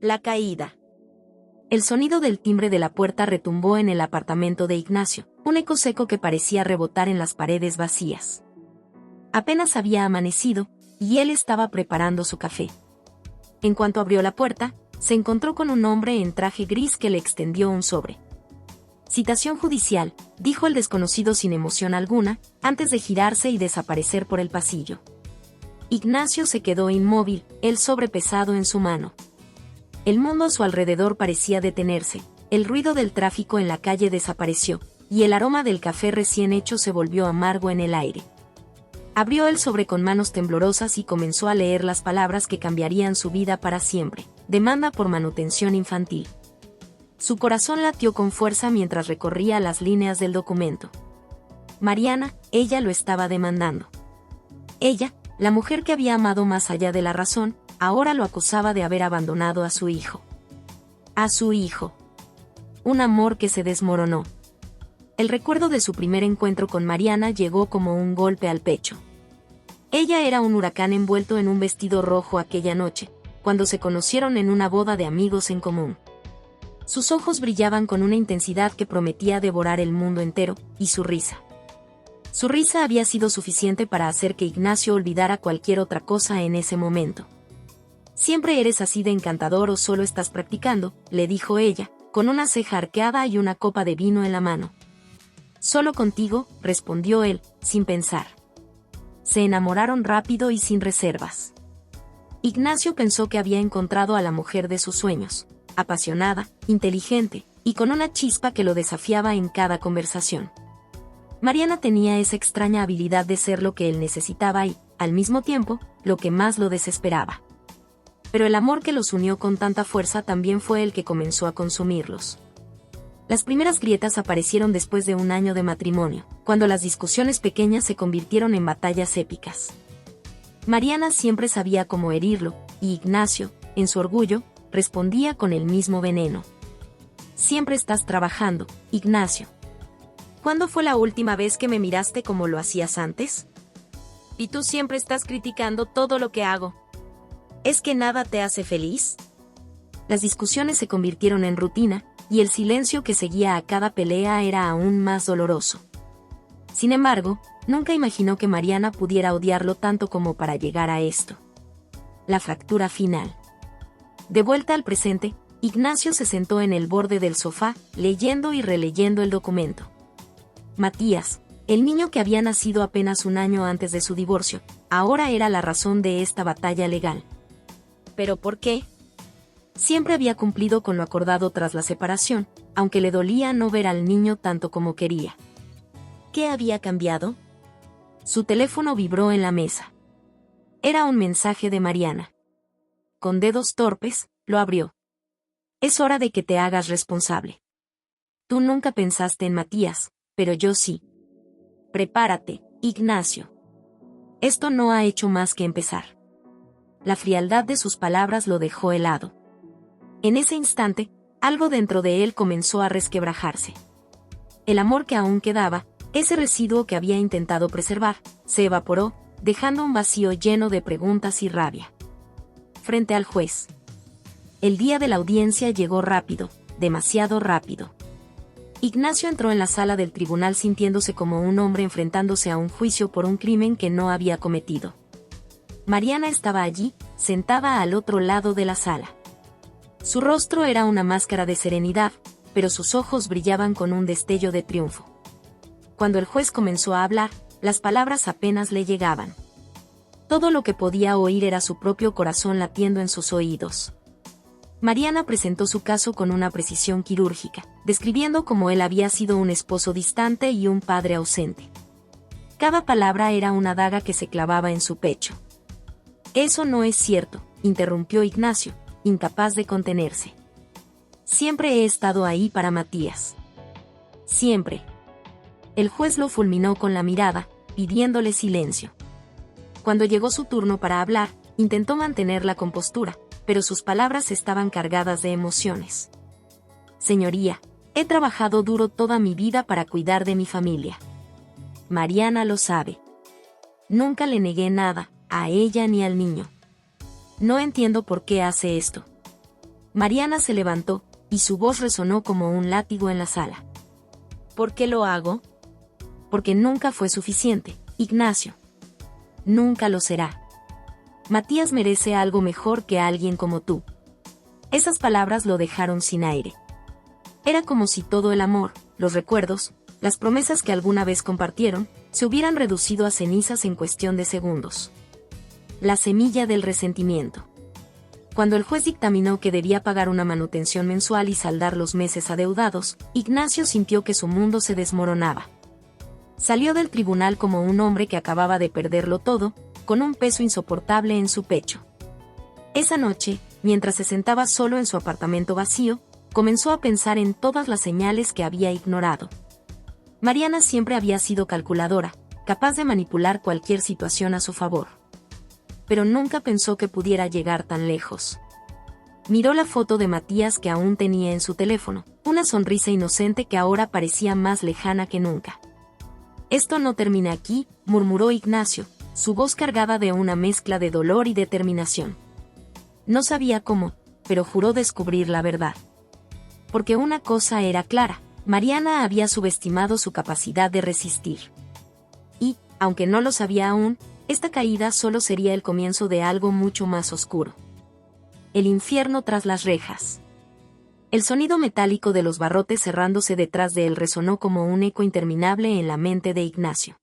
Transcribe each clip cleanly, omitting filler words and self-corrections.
La caída. El sonido del timbre de la puerta retumbó en el apartamento de Ignacio, un eco seco que parecía rebotar en las paredes vacías. Apenas había amanecido, y él estaba preparando su café. En cuanto abrió la puerta, se encontró con un hombre en traje gris que le extendió un sobre. Citación judicial, dijo el desconocido sin emoción alguna, antes de girarse y desaparecer por el pasillo. Ignacio se quedó inmóvil, el sobre pesado en su mano. El mundo a su alrededor parecía detenerse, el ruido del tráfico en la calle desapareció, y el aroma del café recién hecho se volvió amargo en el aire. Abrió el sobre con manos temblorosas y comenzó a leer las palabras que cambiarían su vida para siempre. Demanda por manutención infantil. Su corazón latió con fuerza mientras recorría las líneas del documento. Mariana, ella lo estaba demandando. Ella, la mujer que había amado más allá de la razón, ahora lo acusaba de haber abandonado a su hijo. A su hijo. Un amor que se desmoronó. El recuerdo de su primer encuentro con Mariana llegó como un golpe al pecho. Ella era un huracán envuelto en un vestido rojo aquella noche, cuando se conocieron en una boda de amigos en común. Sus ojos brillaban con una intensidad que prometía devorar el mundo entero, y su risa. Su risa había sido suficiente para hacer que Ignacio olvidara cualquier otra cosa en ese momento. «Siempre eres así de encantador o solo estás practicando», le dijo ella, con una ceja arqueada y una copa de vino en la mano. «Solo contigo», respondió él, sin pensar. Se enamoraron rápido y sin reservas. Ignacio pensó que había encontrado a la mujer de sus sueños, apasionada, inteligente, y con una chispa que lo desafiaba en cada conversación. Mariana tenía esa extraña habilidad de ser lo que él necesitaba y, al mismo tiempo, lo que más lo desesperaba. Pero el amor que los unió con tanta fuerza también fue el que comenzó a consumirlos. Las primeras grietas aparecieron después de un año de matrimonio, cuando las discusiones pequeñas se convirtieron en batallas épicas. Mariana siempre sabía cómo herirlo, y Ignacio, en su orgullo, respondía con el mismo veneno. «Siempre estás trabajando, Ignacio. ¿Cuándo fue la última vez que me miraste como lo hacías antes? Y tú siempre estás criticando todo lo que hago. ¿Es que nada te hace feliz?» Las discusiones se convirtieron en rutina, y el silencio que seguía a cada pelea era aún más doloroso. Sin embargo, nunca imaginó que Mariana pudiera odiarlo tanto como para llegar a esto. La fractura final. De vuelta al presente, Ignacio se sentó en el borde del sofá, leyendo y releyendo el documento. Matías, el niño que había nacido apenas un año antes de su divorcio, ahora era la razón de esta batalla legal. ¿Pero por qué? Siempre había cumplido con lo acordado tras la separación, aunque le dolía no ver al niño tanto como quería. ¿Qué había cambiado? Su teléfono vibró en la mesa. Era un mensaje de Mariana. Con dedos torpes, lo abrió. «Es hora de que te hagas responsable. Tú nunca pensaste en Matías, pero yo sí. Prepárate, Ignacio. Esto no ha hecho más que empezar». La frialdad de sus palabras lo dejó helado. En ese instante, algo dentro de él comenzó a resquebrajarse. El amor que aún quedaba, ese residuo que había intentado preservar, se evaporó, dejando un vacío lleno de preguntas y rabia. Frente al juez. El día de la audiencia llegó rápido, demasiado rápido. Ignacio entró en la sala del tribunal sintiéndose como un hombre enfrentándose a un juicio por un crimen que no había cometido. Mariana estaba allí, sentada al otro lado de la sala. Su rostro era una máscara de serenidad, pero sus ojos brillaban con un destello de triunfo. Cuando el juez comenzó a hablar, las palabras apenas le llegaban. Todo lo que podía oír era su propio corazón latiendo en sus oídos. Mariana presentó su caso con una precisión quirúrgica, describiendo cómo él había sido un esposo distante y un padre ausente. Cada palabra era una daga que se clavaba en su pecho. «Eso no es cierto», interrumpió Ignacio, incapaz de contenerse. «Siempre he estado ahí para Matías. Siempre». El juez lo fulminó con la mirada, pidiéndole silencio. Cuando llegó su turno para hablar, intentó mantener la compostura, pero sus palabras estaban cargadas de emociones. «Señoría, he trabajado duro toda mi vida para cuidar de mi familia. Mariana lo sabe. Nunca le negué nada, a ella ni al niño. No entiendo por qué hace esto. Mariana se levantó, y su voz resonó como un látigo en la sala. ¿Por qué lo hago? Porque nunca fue suficiente, Ignacio. Nunca lo será. Matías merece algo mejor que alguien como tú. Esas palabras lo dejaron sin aire. Era como si todo el amor, los recuerdos, las promesas que alguna vez compartieron, se hubieran reducido a cenizas en cuestión de segundos. La semilla del resentimiento. Cuando el juez dictaminó que debía pagar una manutención mensual y saldar los meses adeudados, Ignacio sintió que su mundo se desmoronaba. Salió del tribunal como un hombre que acababa de perderlo todo, con un peso insoportable en su pecho. Esa noche, mientras se sentaba solo en su apartamento vacío, comenzó a pensar en todas las señales que había ignorado. Mariana siempre había sido calculadora, capaz de manipular cualquier situación a su favor. Pero nunca pensó que pudiera llegar tan lejos. Miró la foto de Matías que aún tenía en su teléfono, una sonrisa inocente que ahora parecía más lejana que nunca. «Esto no termina aquí», murmuró Ignacio, su voz cargada de una mezcla de dolor y determinación. No sabía cómo, pero juró descubrir la verdad. Porque una cosa era clara, Mariana había subestimado su capacidad de resistir. Y, aunque no lo sabía aún, esta caída solo sería el comienzo de algo mucho más oscuro. El infierno tras las rejas. El sonido metálico de los barrotes cerrándose detrás de él resonó como un eco interminable en la mente de Ignacio.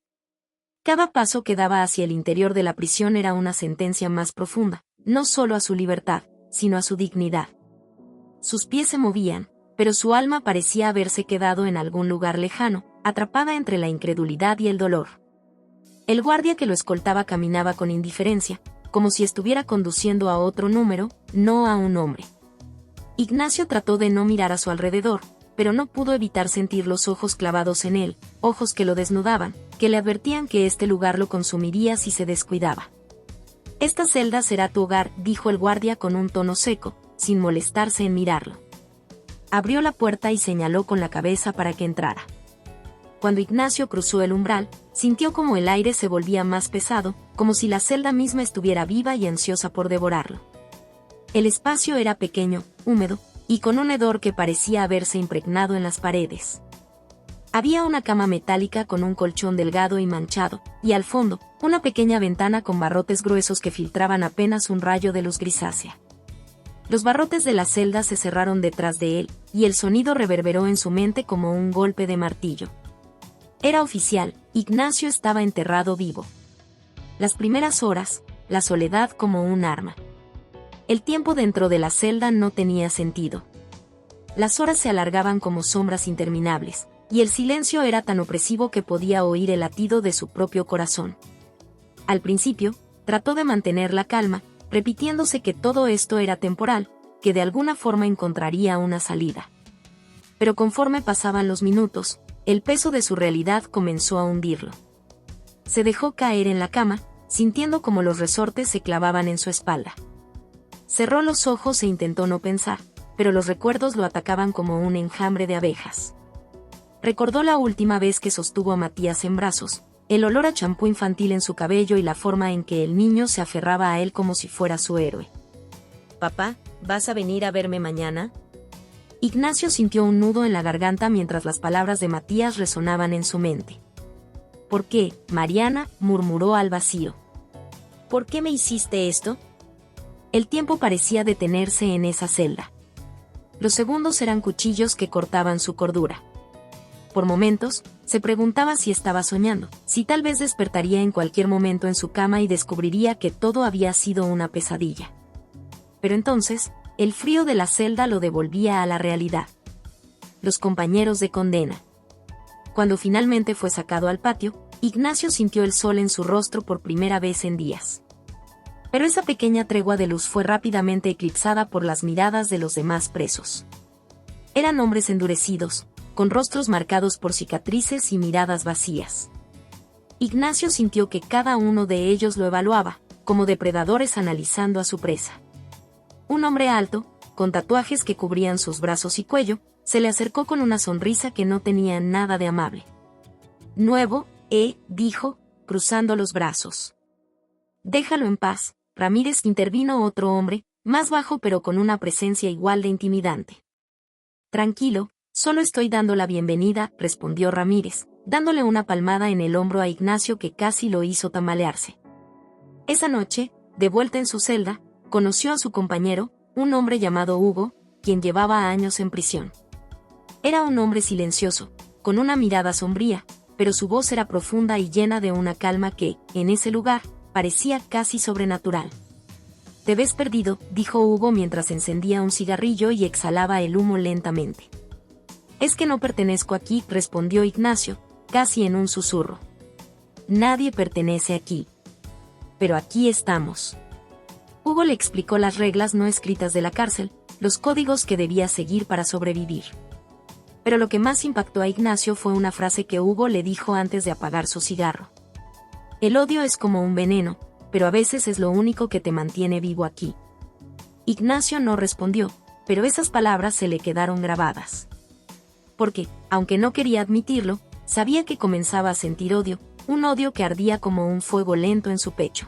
Cada paso que daba hacia el interior de la prisión era una sentencia más profunda, no solo a su libertad, sino a su dignidad. Sus pies se movían, pero su alma parecía haberse quedado en algún lugar lejano, atrapada entre la incredulidad y el dolor. El guardia que lo escoltaba caminaba con indiferencia, como si estuviera conduciendo a otro número, no a un hombre. Ignacio trató de no mirar a su alrededor, pero no pudo evitar sentir los ojos clavados en él, ojos que lo desnudaban, que le advertían que este lugar lo consumiría si se descuidaba. «Esta celda será tu hogar», dijo el guardia con un tono seco, sin molestarse en mirarlo. Abrió la puerta y señaló con la cabeza para que entrara. Cuando Ignacio cruzó el umbral, sintió como el aire se volvía más pesado, como si la celda misma estuviera viva y ansiosa por devorarlo. El espacio era pequeño, húmedo, y con un hedor que parecía haberse impregnado en las paredes. Había una cama metálica con un colchón delgado y manchado, y al fondo, una pequeña ventana con barrotes gruesos que filtraban apenas un rayo de luz grisácea. Los barrotes de la celda se cerraron detrás de él, y el sonido reverberó en su mente como un golpe de martillo. Era oficial, Ignacio estaba enterrado vivo. Las primeras horas, la soledad como un arma. El tiempo dentro de la celda no tenía sentido. Las horas se alargaban como sombras interminables, y el silencio era tan opresivo que podía oír el latido de su propio corazón. Al principio, trató de mantener la calma, repitiéndose que todo esto era temporal, que de alguna forma encontraría una salida. Pero conforme pasaban los minutos, el peso de su realidad comenzó a hundirlo. Se dejó caer en la cama, sintiendo como los resortes se clavaban en su espalda. Cerró los ojos e intentó no pensar, pero los recuerdos lo atacaban como un enjambre de abejas. Recordó la última vez que sostuvo a Matías en brazos, el olor a champú infantil en su cabello y la forma en que el niño se aferraba a él como si fuera su héroe. «Papá, ¿vas a venir a verme mañana?» Ignacio sintió un nudo en la garganta mientras las palabras de Matías resonaban en su mente. «¿Por qué, Mariana?», murmuró al vacío. «¿Por qué me hiciste esto?». El tiempo parecía detenerse en esa celda. Los segundos eran cuchillos que cortaban su cordura. Por momentos, se preguntaba si estaba soñando, si tal vez despertaría en cualquier momento en su cama y descubriría que todo había sido una pesadilla. Pero entonces, el frío de la celda lo devolvía a la realidad. Los compañeros de condena. Cuando finalmente fue sacado al patio, Ignacio sintió el sol en su rostro por primera vez en días. Pero esa pequeña tregua de luz fue rápidamente eclipsada por las miradas de los demás presos. Eran hombres endurecidos, con rostros marcados por cicatrices y miradas vacías. Ignacio sintió que cada uno de ellos lo evaluaba, como depredadores analizando a su presa. Un hombre alto, con tatuajes que cubrían sus brazos y cuello, se le acercó con una sonrisa que no tenía nada de amable. «Nuevo, dijo, cruzando los brazos. «Déjalo en paz», Ramírez, intervino otro hombre, más bajo pero con una presencia igual de intimidante. Tranquilo, solo estoy dando la bienvenida, respondió Ramírez, dándole una palmada en el hombro a Ignacio que casi lo hizo tambalearse. Esa noche, de vuelta en su celda, conoció a su compañero, un hombre llamado Hugo, quien llevaba años en prisión. Era un hombre silencioso, con una mirada sombría, pero su voz era profunda y llena de una calma que, en ese lugar, parecía casi sobrenatural. «Te ves perdido», dijo Hugo mientras encendía un cigarrillo y exhalaba el humo lentamente. «Es que no pertenezco aquí», respondió Ignacio, casi en un susurro. «Nadie pertenece aquí. Pero aquí estamos». Hugo le explicó las reglas no escritas de la cárcel, los códigos que debía seguir para sobrevivir. Pero lo que más impactó a Ignacio fue una frase que Hugo le dijo antes de apagar su cigarro. «El odio es como un veneno, pero a veces es lo único que te mantiene vivo aquí». Ignacio no respondió, pero esas palabras se le quedaron grabadas. Porque, aunque no quería admitirlo, sabía que comenzaba a sentir odio, un odio que ardía como un fuego lento en su pecho.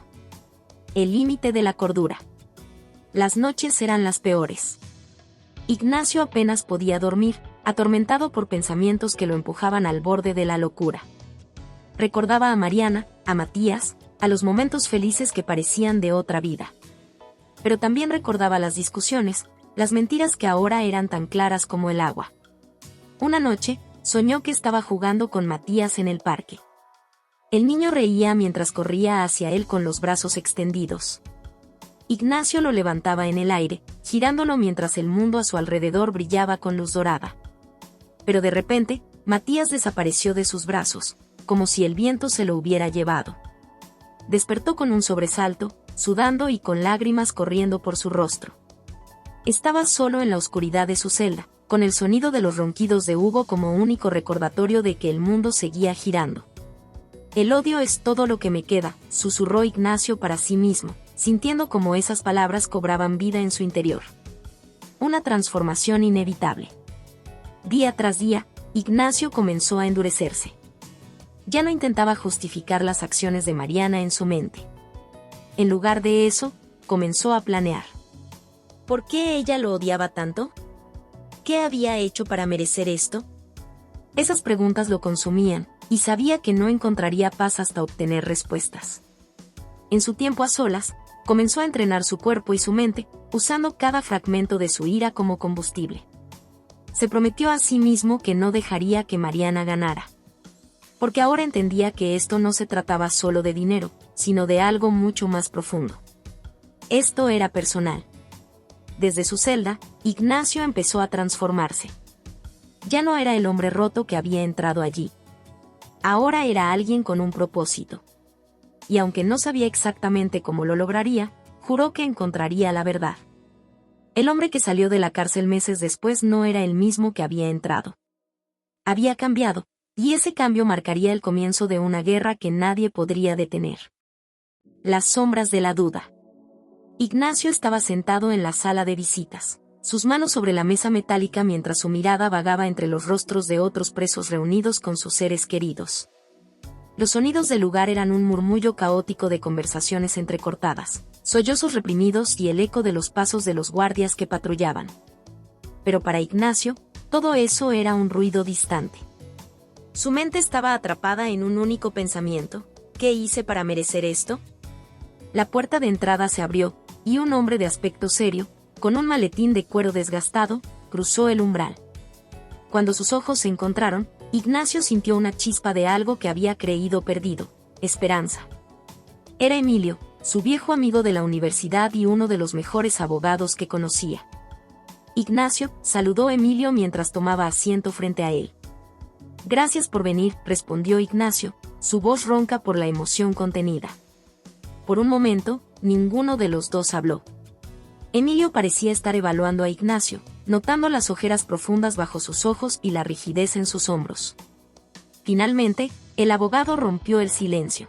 El límite de la cordura. Las noches eran las peores. Ignacio apenas podía dormir, atormentado por pensamientos que lo empujaban al borde de la locura. Recordaba a Mariana, a Matías, a los momentos felices que parecían de otra vida. Pero también recordaba las discusiones, las mentiras que ahora eran tan claras como el agua. Una noche, soñó que estaba jugando con Matías en el parque. El niño reía mientras corría hacia él con los brazos extendidos. Ignacio lo levantaba en el aire, girándolo mientras el mundo a su alrededor brillaba con luz dorada. Pero de repente, Matías desapareció de sus brazos, como si el viento se lo hubiera llevado. Despertó con un sobresalto, sudando y con lágrimas corriendo por su rostro. Estaba solo en la oscuridad de su celda, con el sonido de los ronquidos de Hugo como único recordatorio de que el mundo seguía girando. «El odio es todo lo que me queda», susurró Ignacio para sí mismo, sintiendo como esas palabras cobraban vida en su interior. Una transformación inevitable. Día tras día, Ignacio comenzó a endurecerse. Ya no intentaba justificar las acciones de Mariana en su mente. En lugar de eso, comenzó a planear. ¿Por qué ella lo odiaba tanto? ¿Qué había hecho para merecer esto? Esas preguntas lo consumían, y sabía que no encontraría paz hasta obtener respuestas. En su tiempo a solas, comenzó a entrenar su cuerpo y su mente, usando cada fragmento de su ira como combustible. Se prometió a sí mismo que no dejaría que Mariana ganara. Porque ahora entendía que esto no se trataba solo de dinero, sino de algo mucho más profundo. Esto era personal. Desde su celda, Ignacio empezó a transformarse. Ya no era el hombre roto que había entrado allí. Ahora era alguien con un propósito. Y aunque no sabía exactamente cómo lo lograría, juró que encontraría la verdad. El hombre que salió de la cárcel meses después no era el mismo que había entrado. Había cambiado, y ese cambio marcaría el comienzo de una guerra que nadie podría detener. Las sombras de la duda. Ignacio estaba sentado en la sala de visitas, sus manos sobre la mesa metálica mientras su mirada vagaba entre los rostros de otros presos reunidos con sus seres queridos. Los sonidos del lugar eran un murmullo caótico de conversaciones entrecortadas, sollozos reprimidos y el eco de los pasos de los guardias que patrullaban. Pero para Ignacio, todo eso era un ruido distante. Su mente estaba atrapada en un único pensamiento: ¿qué hice para merecer esto? La puerta de entrada se abrió, y un hombre de aspecto serio, con un maletín de cuero desgastado, cruzó el umbral. Cuando sus ojos se encontraron, Ignacio sintió una chispa de algo que había creído perdido: esperanza. Era Emilio, su viejo amigo de la universidad y uno de los mejores abogados que conocía. Ignacio saludó a Emilio mientras tomaba asiento frente a él. «Gracias por venir», respondió Ignacio, su voz ronca por la emoción contenida. Por un momento, ninguno de los dos habló. Emilio parecía estar evaluando a Ignacio, notando las ojeras profundas bajo sus ojos y la rigidez en sus hombros. Finalmente, el abogado rompió el silencio.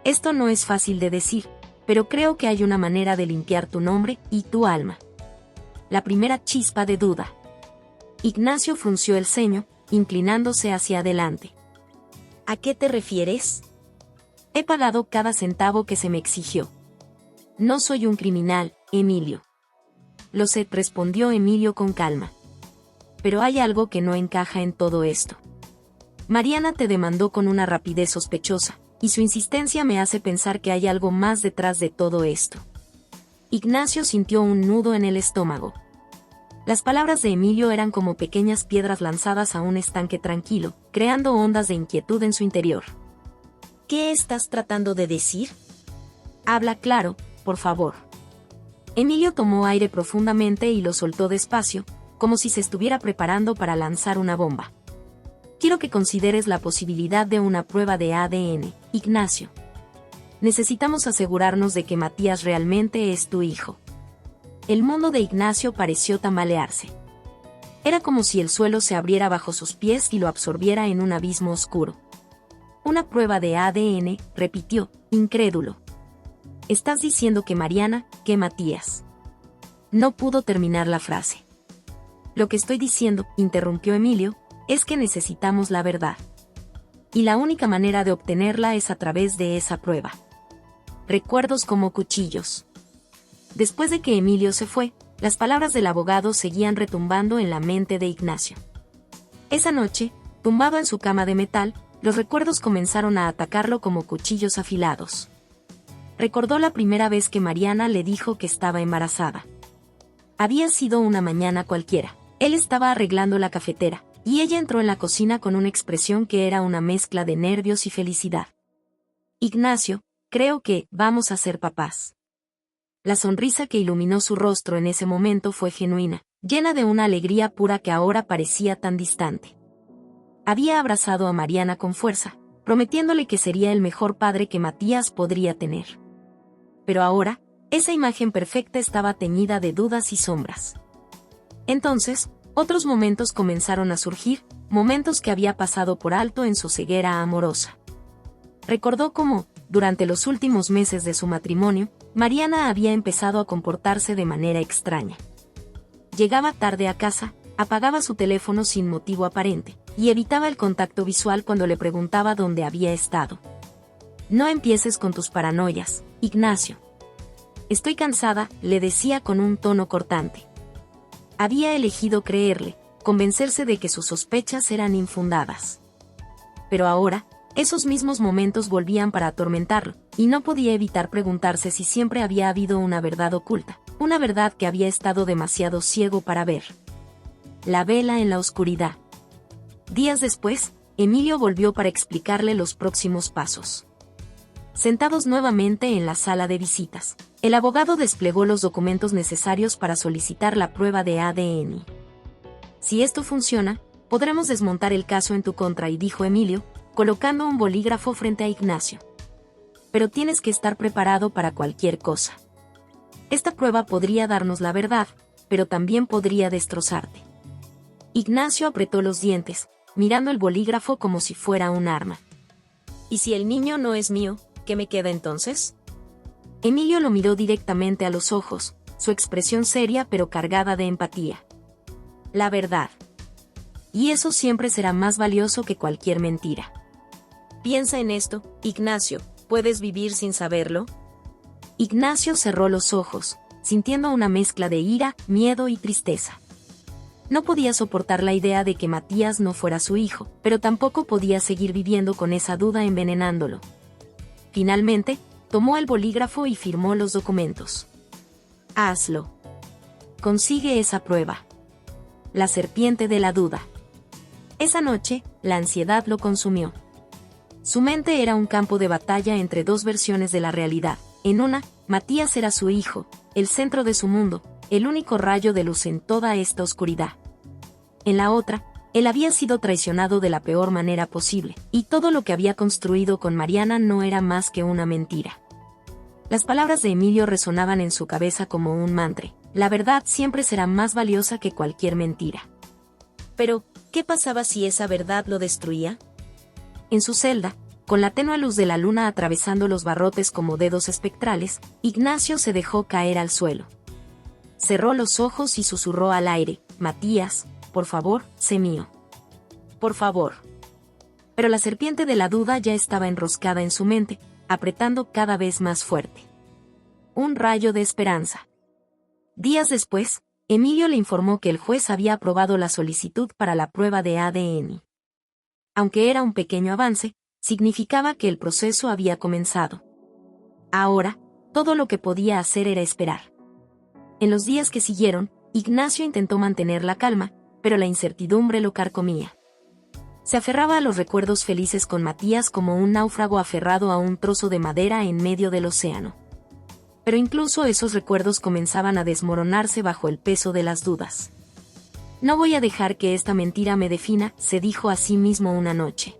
«Esto no es fácil de decir, pero creo que hay una manera de limpiar tu nombre y tu alma». La primera chispa de duda. Ignacio frunció el ceño, inclinándose hacia adelante. «¿A qué te refieres?» «He pagado cada centavo que se me exigió. No soy un criminal, Emilio». lo sé, respondió Emilio con calma. Pero hay algo que no encaja en todo esto. Mariana te demandó con una rapidez sospechosa, y su insistencia me hace pensar que hay algo más detrás de todo esto. Ignacio sintió un nudo en el estómago. Las palabras de Emilio eran como pequeñas piedras lanzadas a un estanque tranquilo, creando ondas de inquietud en su interior. ¿Qué estás tratando de decir? Habla claro, por favor. Emilio tomó aire profundamente y lo soltó despacio, como si se estuviera preparando para lanzar una bomba. Quiero que consideres la posibilidad de una prueba de ADN, Ignacio. Necesitamos asegurarnos de que Matías realmente es tu hijo. El mundo de Ignacio pareció tambalearse. Era como si el suelo se abriera bajo sus pies y lo absorbiera en un abismo oscuro. Una prueba de ADN, repitió, incrédulo. Estás diciendo que Mariana, que Matías. No pudo terminar la frase. Lo que estoy diciendo, interrumpió Emilio, es que necesitamos la verdad. Y la única manera de obtenerla es a través de esa prueba. Recuerdos como cuchillos. Después de que Emilio se fue, las palabras del abogado seguían retumbando en la mente de Ignacio. Esa noche, tumbado en su cama de metal, los recuerdos comenzaron a atacarlo como cuchillos afilados. Recordó la primera vez que Mariana le dijo que estaba embarazada. Había sido una mañana cualquiera. Él estaba arreglando la cafetera, y ella entró en la cocina con una expresión que era una mezcla de nervios y felicidad. Ignacio, creo que vamos a ser papás. La sonrisa que iluminó su rostro en ese momento fue genuina, llena de una alegría pura que ahora parecía tan distante. Había abrazado a Mariana con fuerza, prometiéndole que sería el mejor padre que Matías podría tener. Pero ahora, esa imagen perfecta estaba teñida de dudas y sombras. Entonces, otros momentos comenzaron a surgir, momentos que había pasado por alto en su ceguera amorosa. Recordó cómo, durante los últimos meses de su matrimonio, Mariana había empezado a comportarse de manera extraña. Llegaba tarde a casa, apagaba su teléfono sin motivo aparente, y evitaba el contacto visual cuando le preguntaba dónde había estado. No empieces con tus paranoias, Ignacio. Estoy cansada, le decía con un tono cortante. Había elegido creerle, convencerse de que sus sospechas eran infundadas. Pero ahora, esos mismos momentos volvían para atormentarlo, y no podía evitar preguntarse si siempre había habido una verdad oculta, una verdad que había estado demasiado ciego para ver. La vela en la oscuridad. Días después, Emilio volvió para explicarle los próximos pasos. Sentados nuevamente en la sala de visitas, el abogado desplegó los documentos necesarios para solicitar la prueba de ADN. Si esto funciona, podremos desmontar el caso en tu contra, y dijo Emilio, colocando un bolígrafo frente a Ignacio. Pero tienes que estar preparado para cualquier cosa. Esta prueba podría darnos la verdad, pero también podría destrozarte. Ignacio apretó los dientes, mirando el bolígrafo como si fuera un arma. ¿Y si el niño no es mío, qué me queda entonces? Emilio lo miró directamente a los ojos, su expresión seria pero cargada de empatía. La verdad. Y eso siempre será más valioso que cualquier mentira. Piensa en esto, Ignacio, ¿puedes vivir sin saberlo? Ignacio cerró los ojos, sintiendo una mezcla de ira, miedo y tristeza. No podía soportar la idea de que Matías no fuera su hijo, pero tampoco podía seguir viviendo con esa duda envenenándolo. Finalmente, tomó el bolígrafo y firmó los documentos. Hazlo. Consigue esa prueba. La serpiente de la duda. Esa noche, la ansiedad lo consumió. Su mente era un campo de batalla entre dos versiones de la realidad. En una, Matías era su hijo, el centro de su mundo, el único rayo de luz en toda esta oscuridad. En la otra, él había sido traicionado de la peor manera posible, y todo lo que había construido con Mariana no era más que una mentira. Las palabras de Emilio resonaban en su cabeza como un mantra. La verdad siempre será más valiosa que cualquier mentira. Pero, ¿qué pasaba si esa verdad lo destruía? En su celda, con la tenue luz de la luna atravesando los barrotes como dedos espectrales, Ignacio se dejó caer al suelo. Cerró los ojos y susurró al aire, Matías, por favor, sé mío. Por favor. Pero la serpiente de la duda ya estaba enroscada en su mente, apretando cada vez más fuerte. Un rayo de esperanza. Días después, Emilio le informó que el juez había aprobado la solicitud para la prueba de ADN. Aunque era un pequeño avance, significaba que el proceso había comenzado. Ahora, todo lo que podía hacer era esperar. En los días que siguieron, Ignacio intentó mantener la calma, pero la incertidumbre lo carcomía. Se aferraba a los recuerdos felices con Matías como un náufrago aferrado a un trozo de madera en medio del océano. Pero incluso esos recuerdos comenzaban a desmoronarse bajo el peso de las dudas. No voy a dejar que esta mentira me defina, se dijo a sí mismo una noche.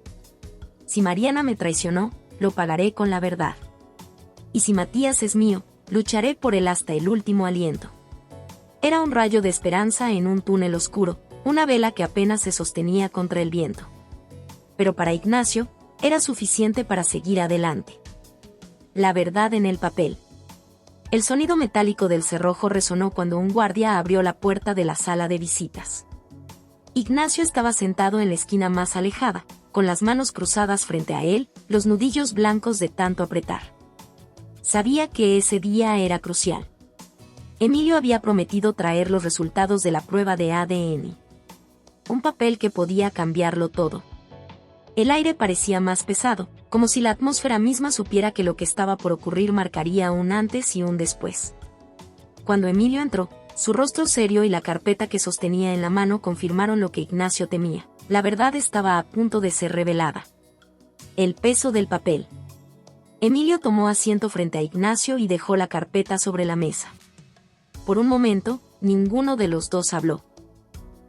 Si Mariana me traicionó, lo pagaré con la verdad. Y si Matías es mío, lucharé por él hasta el último aliento. Era un rayo de esperanza en un túnel oscuro, una vela que apenas se sostenía contra el viento. Pero para Ignacio, era suficiente para seguir adelante. La verdad en el papel. El sonido metálico del cerrojo resonó cuando un guardia abrió la puerta de la sala de visitas. Ignacio estaba sentado en la esquina más alejada, con las manos cruzadas frente a él, los nudillos blancos de tanto apretar. Sabía que ese día era crucial. Emilio había prometido traer los resultados de la prueba de ADN. Un papel que podía cambiarlo todo. El aire parecía más pesado, como si la atmósfera misma supiera que lo que estaba por ocurrir marcaría un antes y un después. Cuando Emilio entró, su rostro serio y la carpeta que sostenía en la mano confirmaron lo que Ignacio temía. La verdad estaba a punto de ser revelada. El peso del papel. Emilio tomó asiento frente a Ignacio y dejó la carpeta sobre la mesa. Por un momento, ninguno de los dos habló.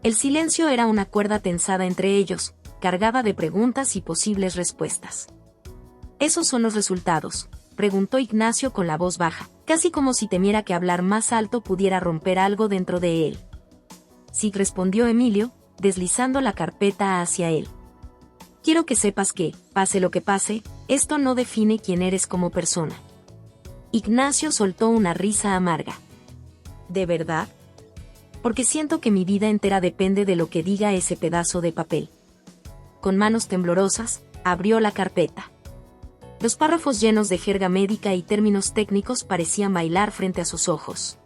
El silencio era una cuerda tensada entre ellos, cargada de preguntas y posibles respuestas. ¿Esos son los resultados?, preguntó Ignacio con la voz baja, casi como si temiera que hablar más alto pudiera romper algo dentro de él. Sí, respondió Emilio, deslizando la carpeta hacia él. Quiero que sepas que, pase lo que pase, esto no define quién eres como persona. Ignacio soltó una risa amarga. ¿De verdad? Porque siento que mi vida entera depende de lo que diga ese pedazo de papel. Con manos temblorosas, abrió la carpeta. Los párrafos llenos de jerga médica y términos técnicos parecían bailar frente a sus ojos.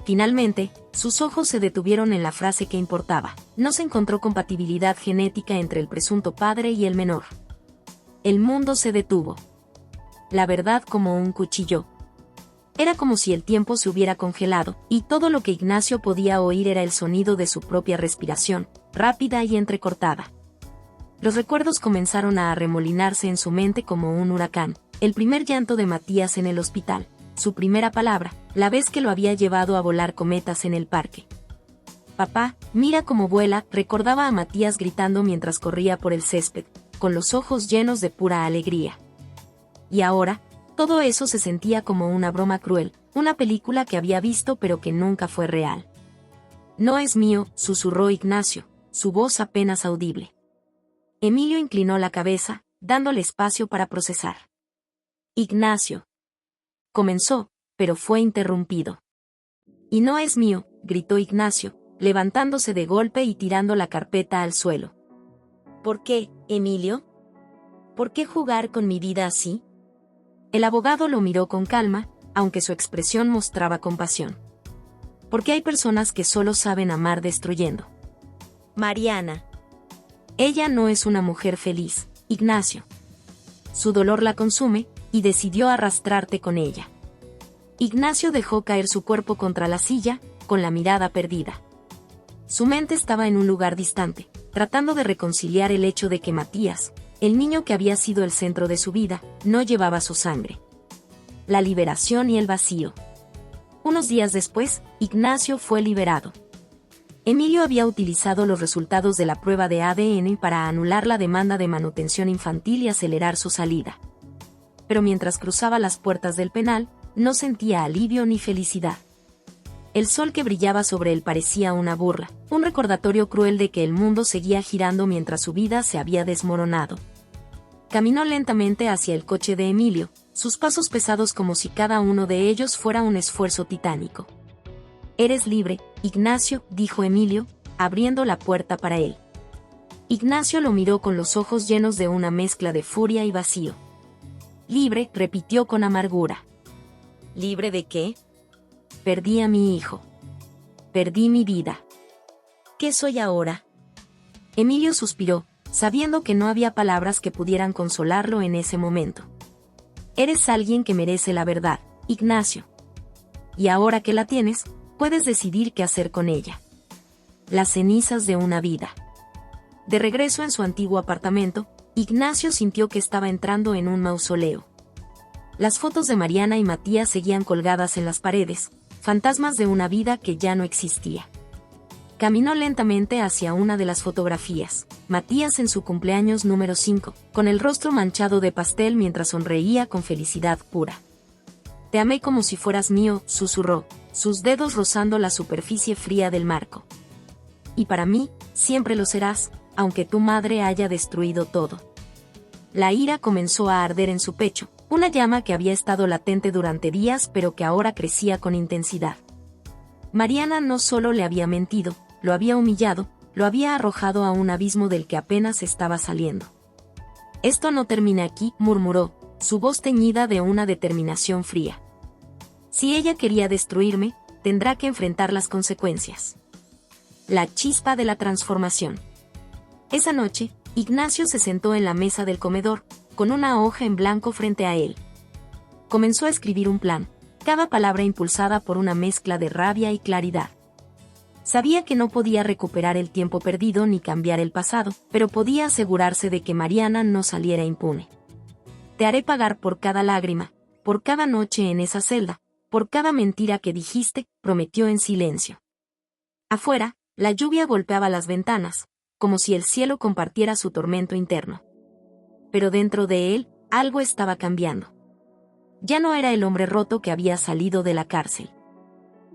Finalmente, sus ojos se detuvieron en la frase que importaba. No se encontró compatibilidad genética entre el presunto padre y el menor. El mundo se detuvo. La verdad como un cuchillo. Era como si el tiempo se hubiera congelado, y todo lo que Ignacio podía oír era el sonido de su propia respiración, rápida y entrecortada. Los recuerdos comenzaron a arremolinarse en su mente como un huracán. El primer llanto de Matías en el hospital, su primera palabra, la vez que lo había llevado a volar cometas en el parque. Papá, mira cómo vuela, recordaba a Matías gritando mientras corría por el césped, con los ojos llenos de pura alegría. Y ahora, todo eso se sentía como una broma cruel, una película que había visto pero que nunca fue real. No es mío, susurró Ignacio, su voz apenas audible. Emilio inclinó la cabeza, dándole espacio para procesar. Ignacio. Comenzó, pero fue interrumpido. Y no es mío, gritó Ignacio, levantándose de golpe y tirando la carpeta al suelo. ¿Por qué, Emilio? ¿Por qué jugar con mi vida así? El abogado lo miró con calma, aunque su expresión mostraba compasión. Porque hay personas que solo saben amar destruyendo. Mariana. Ella no es una mujer feliz, Ignacio. Su dolor la consume, y decidió arrastrarte con ella. Ignacio dejó caer su cuerpo contra la silla, con la mirada perdida. Su mente estaba en un lugar distante, tratando de reconciliar el hecho de que Matías, el niño que había sido el centro de su vida, no llevaba su sangre. La liberación y el vacío. Unos días después, Ignacio fue liberado. Emilio había utilizado los resultados de la prueba de ADN para anular la demanda de manutención infantil y acelerar su salida. Pero mientras cruzaba las puertas del penal, no sentía alivio ni felicidad. El sol que brillaba sobre él parecía una burla, un recordatorio cruel de que el mundo seguía girando mientras su vida se había desmoronado. Caminó lentamente hacia el coche de Emilio, sus pasos pesados como si cada uno de ellos fuera un esfuerzo titánico. «Eres libre, Ignacio», dijo Emilio, abriendo la puerta para él. Ignacio lo miró con los ojos llenos de una mezcla de furia y vacío. «Libre», repitió con amargura. «¿Libre de qué?» «Perdí a mi hijo». perdí mi vida. ¿Qué soy ahora? Emilio suspiró, sabiendo que no había palabras que pudieran consolarlo en ese momento. Eres alguien que merece la verdad, Ignacio. Y ahora que la tienes, puedes decidir qué hacer con ella. Las cenizas de una vida. De regreso en su antiguo apartamento, Ignacio sintió que estaba entrando en un mausoleo. Las fotos de Mariana y Matías seguían colgadas en las paredes, fantasmas de una vida que ya no existía. Caminó lentamente hacia una de las fotografías, Matías en su cumpleaños número 5, con el rostro manchado de pastel mientras sonreía con felicidad pura. Te amé como si fueras mío, susurró, sus dedos rozando la superficie fría del marco. Y para mí, siempre lo serás, aunque tu madre haya destruido todo. La ira comenzó a arder en su pecho, una llama que había estado latente durante días pero que ahora crecía con intensidad. Mariana no solo le había mentido, lo había humillado, lo había arrojado a un abismo del que apenas estaba saliendo. Esto no termina aquí, murmuró, su voz teñida de una determinación fría. Si ella quería destruirme, tendrá que enfrentar las consecuencias. La chispa de la transformación. Esa noche, Ignacio se sentó en la mesa del comedor, con una hoja en blanco frente a él. Comenzó a escribir un plan, cada palabra impulsada por una mezcla de rabia y claridad. Sabía que no podía recuperar el tiempo perdido ni cambiar el pasado, pero podía asegurarse de que Mariana no saliera impune. Te haré pagar por cada lágrima, por cada noche en esa celda, por cada mentira que dijiste, prometió en silencio. Afuera, la lluvia golpeaba las ventanas, como si el cielo compartiera su tormento interno. Pero dentro de él, algo estaba cambiando. Ya no era el hombre roto que había salido de la cárcel.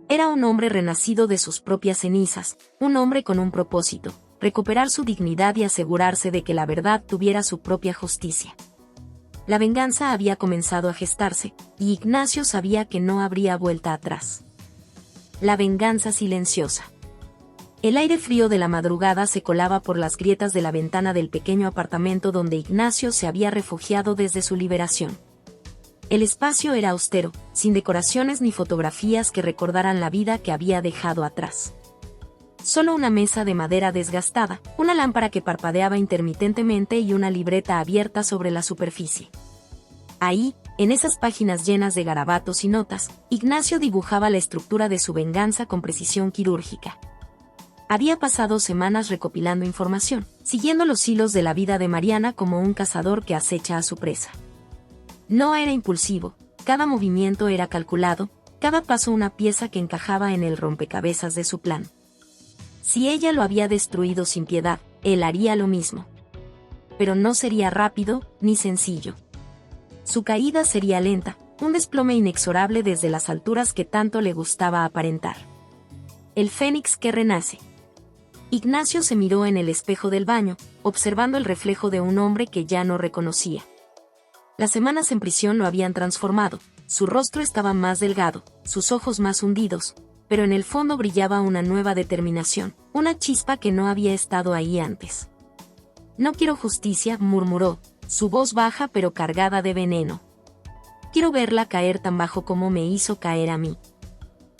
Era un hombre renacido de sus propias cenizas, un hombre con un propósito, recuperar su dignidad y asegurarse de que la verdad tuviera su propia justicia. La venganza había comenzado a gestarse, y Ignacio sabía que no habría vuelta atrás. La venganza silenciosa. El aire frío de la madrugada se colaba por las grietas de la ventana del pequeño apartamento donde Ignacio se había refugiado desde su liberación. El espacio era austero, sin decoraciones ni fotografías que recordaran la vida que había dejado atrás. Solo una mesa de madera desgastada, una lámpara que parpadeaba intermitentemente y una libreta abierta sobre la superficie. Ahí, en esas páginas llenas de garabatos y notas, Ignacio dibujaba la estructura de su venganza con precisión quirúrgica. Había pasado semanas recopilando información, siguiendo los hilos de la vida de Mariana como un cazador que acecha a su presa. No era impulsivo, cada movimiento era calculado, cada paso una pieza que encajaba en el rompecabezas de su plan. Si ella lo había destruido sin piedad, él haría lo mismo. Pero no sería rápido, ni sencillo. Su caída sería lenta, un desplome inexorable desde las alturas que tanto le gustaba aparentar. El fénix que renace. Ignacio se miró en el espejo del baño, observando el reflejo de un hombre que ya no reconocía. Las semanas en prisión lo habían transformado, su rostro estaba más delgado, sus ojos más hundidos, pero en el fondo brillaba una nueva determinación, una chispa que no había estado ahí antes. No quiero justicia, murmuró, su voz baja pero cargada de veneno. Quiero verla caer tan bajo como me hizo caer a mí.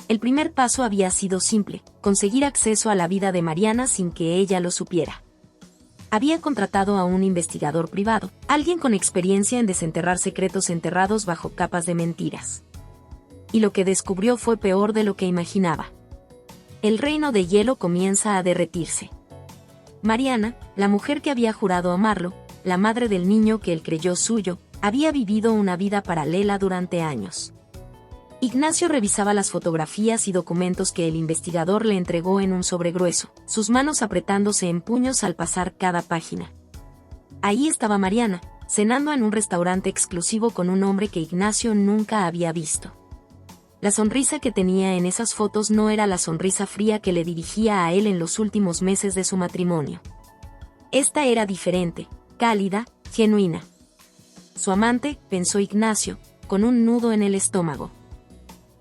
El primer paso había sido simple, conseguir acceso a la vida de Mariana sin que ella lo supiera. Había contratado a un investigador privado, alguien con experiencia en desenterrar secretos enterrados bajo capas de mentiras. Y lo que descubrió fue peor de lo que imaginaba. El reino de hielo comienza a derretirse. Mariana, la mujer que había jurado amarlo, la madre del niño que él creyó suyo, había vivido una vida paralela durante años. Ignacio revisaba las fotografías y documentos que el investigador le entregó en un sobre grueso, sus manos apretándose en puños al pasar cada página. Ahí estaba Mariana, cenando en un restaurante exclusivo con un hombre que Ignacio nunca había visto. La sonrisa que tenía en esas fotos no era la sonrisa fría que le dirigía a él en los últimos meses de su matrimonio. Esta era diferente, cálida, genuina. Su amante, pensó Ignacio, con un nudo en el estómago.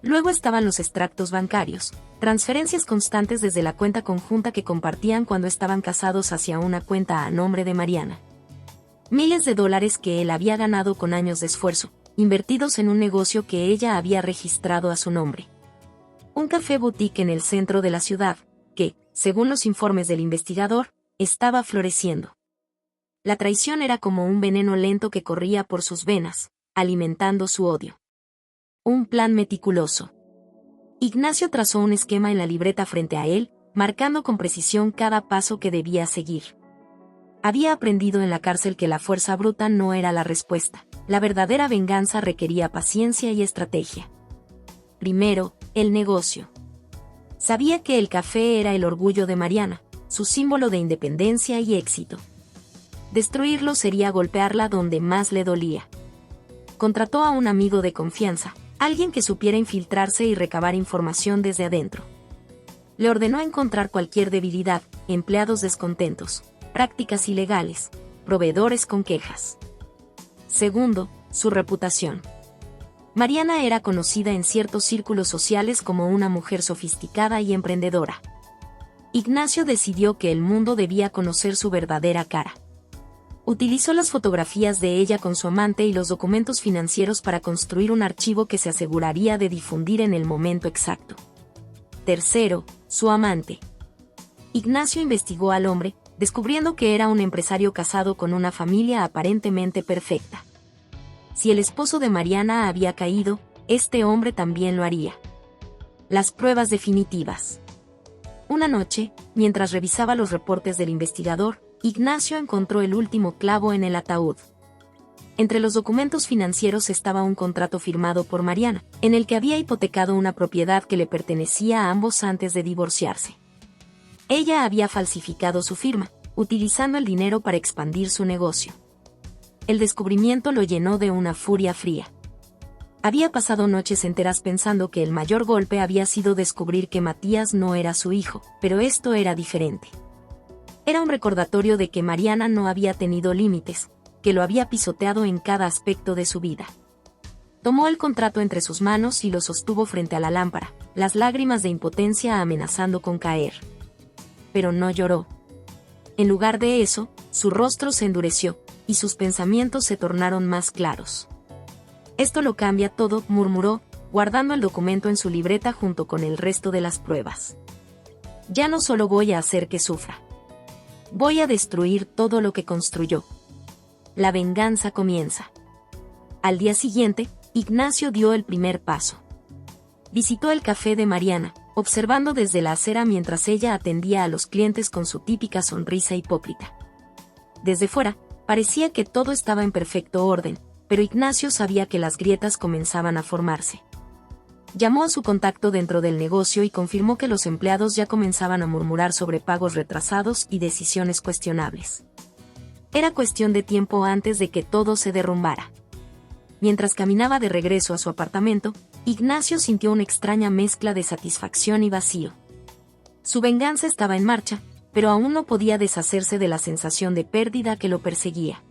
Luego estaban los extractos bancarios, transferencias constantes desde la cuenta conjunta que compartían cuando estaban casados hacia una cuenta a nombre de Mariana. Miles de dólares que él había ganado con años de esfuerzo, invertidos en un negocio que ella había registrado a su nombre. Un café boutique en el centro de la ciudad, que, según los informes del investigador, estaba floreciendo. La traición era como un veneno lento que corría por sus venas, alimentando su odio. Un plan meticuloso. Ignacio trazó un esquema en la libreta frente a él, marcando con precisión cada paso que debía seguir. Había aprendido en la cárcel que la fuerza bruta no era la respuesta. La verdadera venganza requería paciencia y estrategia. Primero, el negocio. Sabía que el café era el orgullo de Mariana, su símbolo de independencia y éxito. Destruirlo sería golpearla donde más le dolía. Contrató a un amigo de confianza, alguien que supiera infiltrarse y recabar información desde adentro. Le ordenó encontrar cualquier debilidad, empleados descontentos, prácticas ilegales, proveedores con quejas. Segundo, su reputación. Mariana era conocida en ciertos círculos sociales como una mujer sofisticada y emprendedora. Ignacio decidió que el mundo debía conocer su verdadera cara. Utilizó las fotografías de ella con su amante y los documentos financieros para construir un archivo que se aseguraría de difundir en el momento exacto. Tercero, su amante. Ignacio investigó al hombre, descubriendo que era un empresario casado con una familia aparentemente perfecta. Si el esposo de Mariana había caído, este hombre también lo haría. Las pruebas definitivas. Una noche, mientras revisaba los reportes del investigador, Ignacio encontró el último clavo en el ataúd. Entre los documentos financieros estaba un contrato firmado por Mariana, en el que había hipotecado una propiedad que le pertenecía a ambos antes de divorciarse. Ella había falsificado su firma, utilizando el dinero para expandir su negocio. El descubrimiento lo llenó de una furia fría. Había pasado noches enteras pensando que el mayor golpe había sido descubrir que Matías no era su hijo, pero esto era diferente. Era un recordatorio de que Mariana no había tenido límites, que lo había pisoteado en cada aspecto de su vida. Tomó el contrato entre sus manos y lo sostuvo frente a la lámpara, las lágrimas de impotencia amenazando con caer. Pero no lloró. En lugar de eso, su rostro se endureció, y sus pensamientos se tornaron más claros. Esto lo cambia todo, murmuró, guardando el documento en su libreta junto con el resto de las pruebas. Ya no solo voy a hacer que sufra. Voy a destruir todo lo que construyó. La venganza comienza. Al día siguiente, Ignacio dio el primer paso. Visitó el café de Mariana, observando desde la acera mientras ella atendía a los clientes con su típica sonrisa hipócrita. Desde fuera, parecía que todo estaba en perfecto orden, pero Ignacio sabía que las grietas comenzaban a formarse. Llamó a su contacto dentro del negocio y confirmó que los empleados ya comenzaban a murmurar sobre pagos retrasados y decisiones cuestionables. Era cuestión de tiempo antes de que todo se derrumbara. Mientras caminaba de regreso a su apartamento, Ignacio sintió una extraña mezcla de satisfacción y vacío. Su venganza estaba en marcha, pero aún no podía deshacerse de la sensación de pérdida que lo perseguía.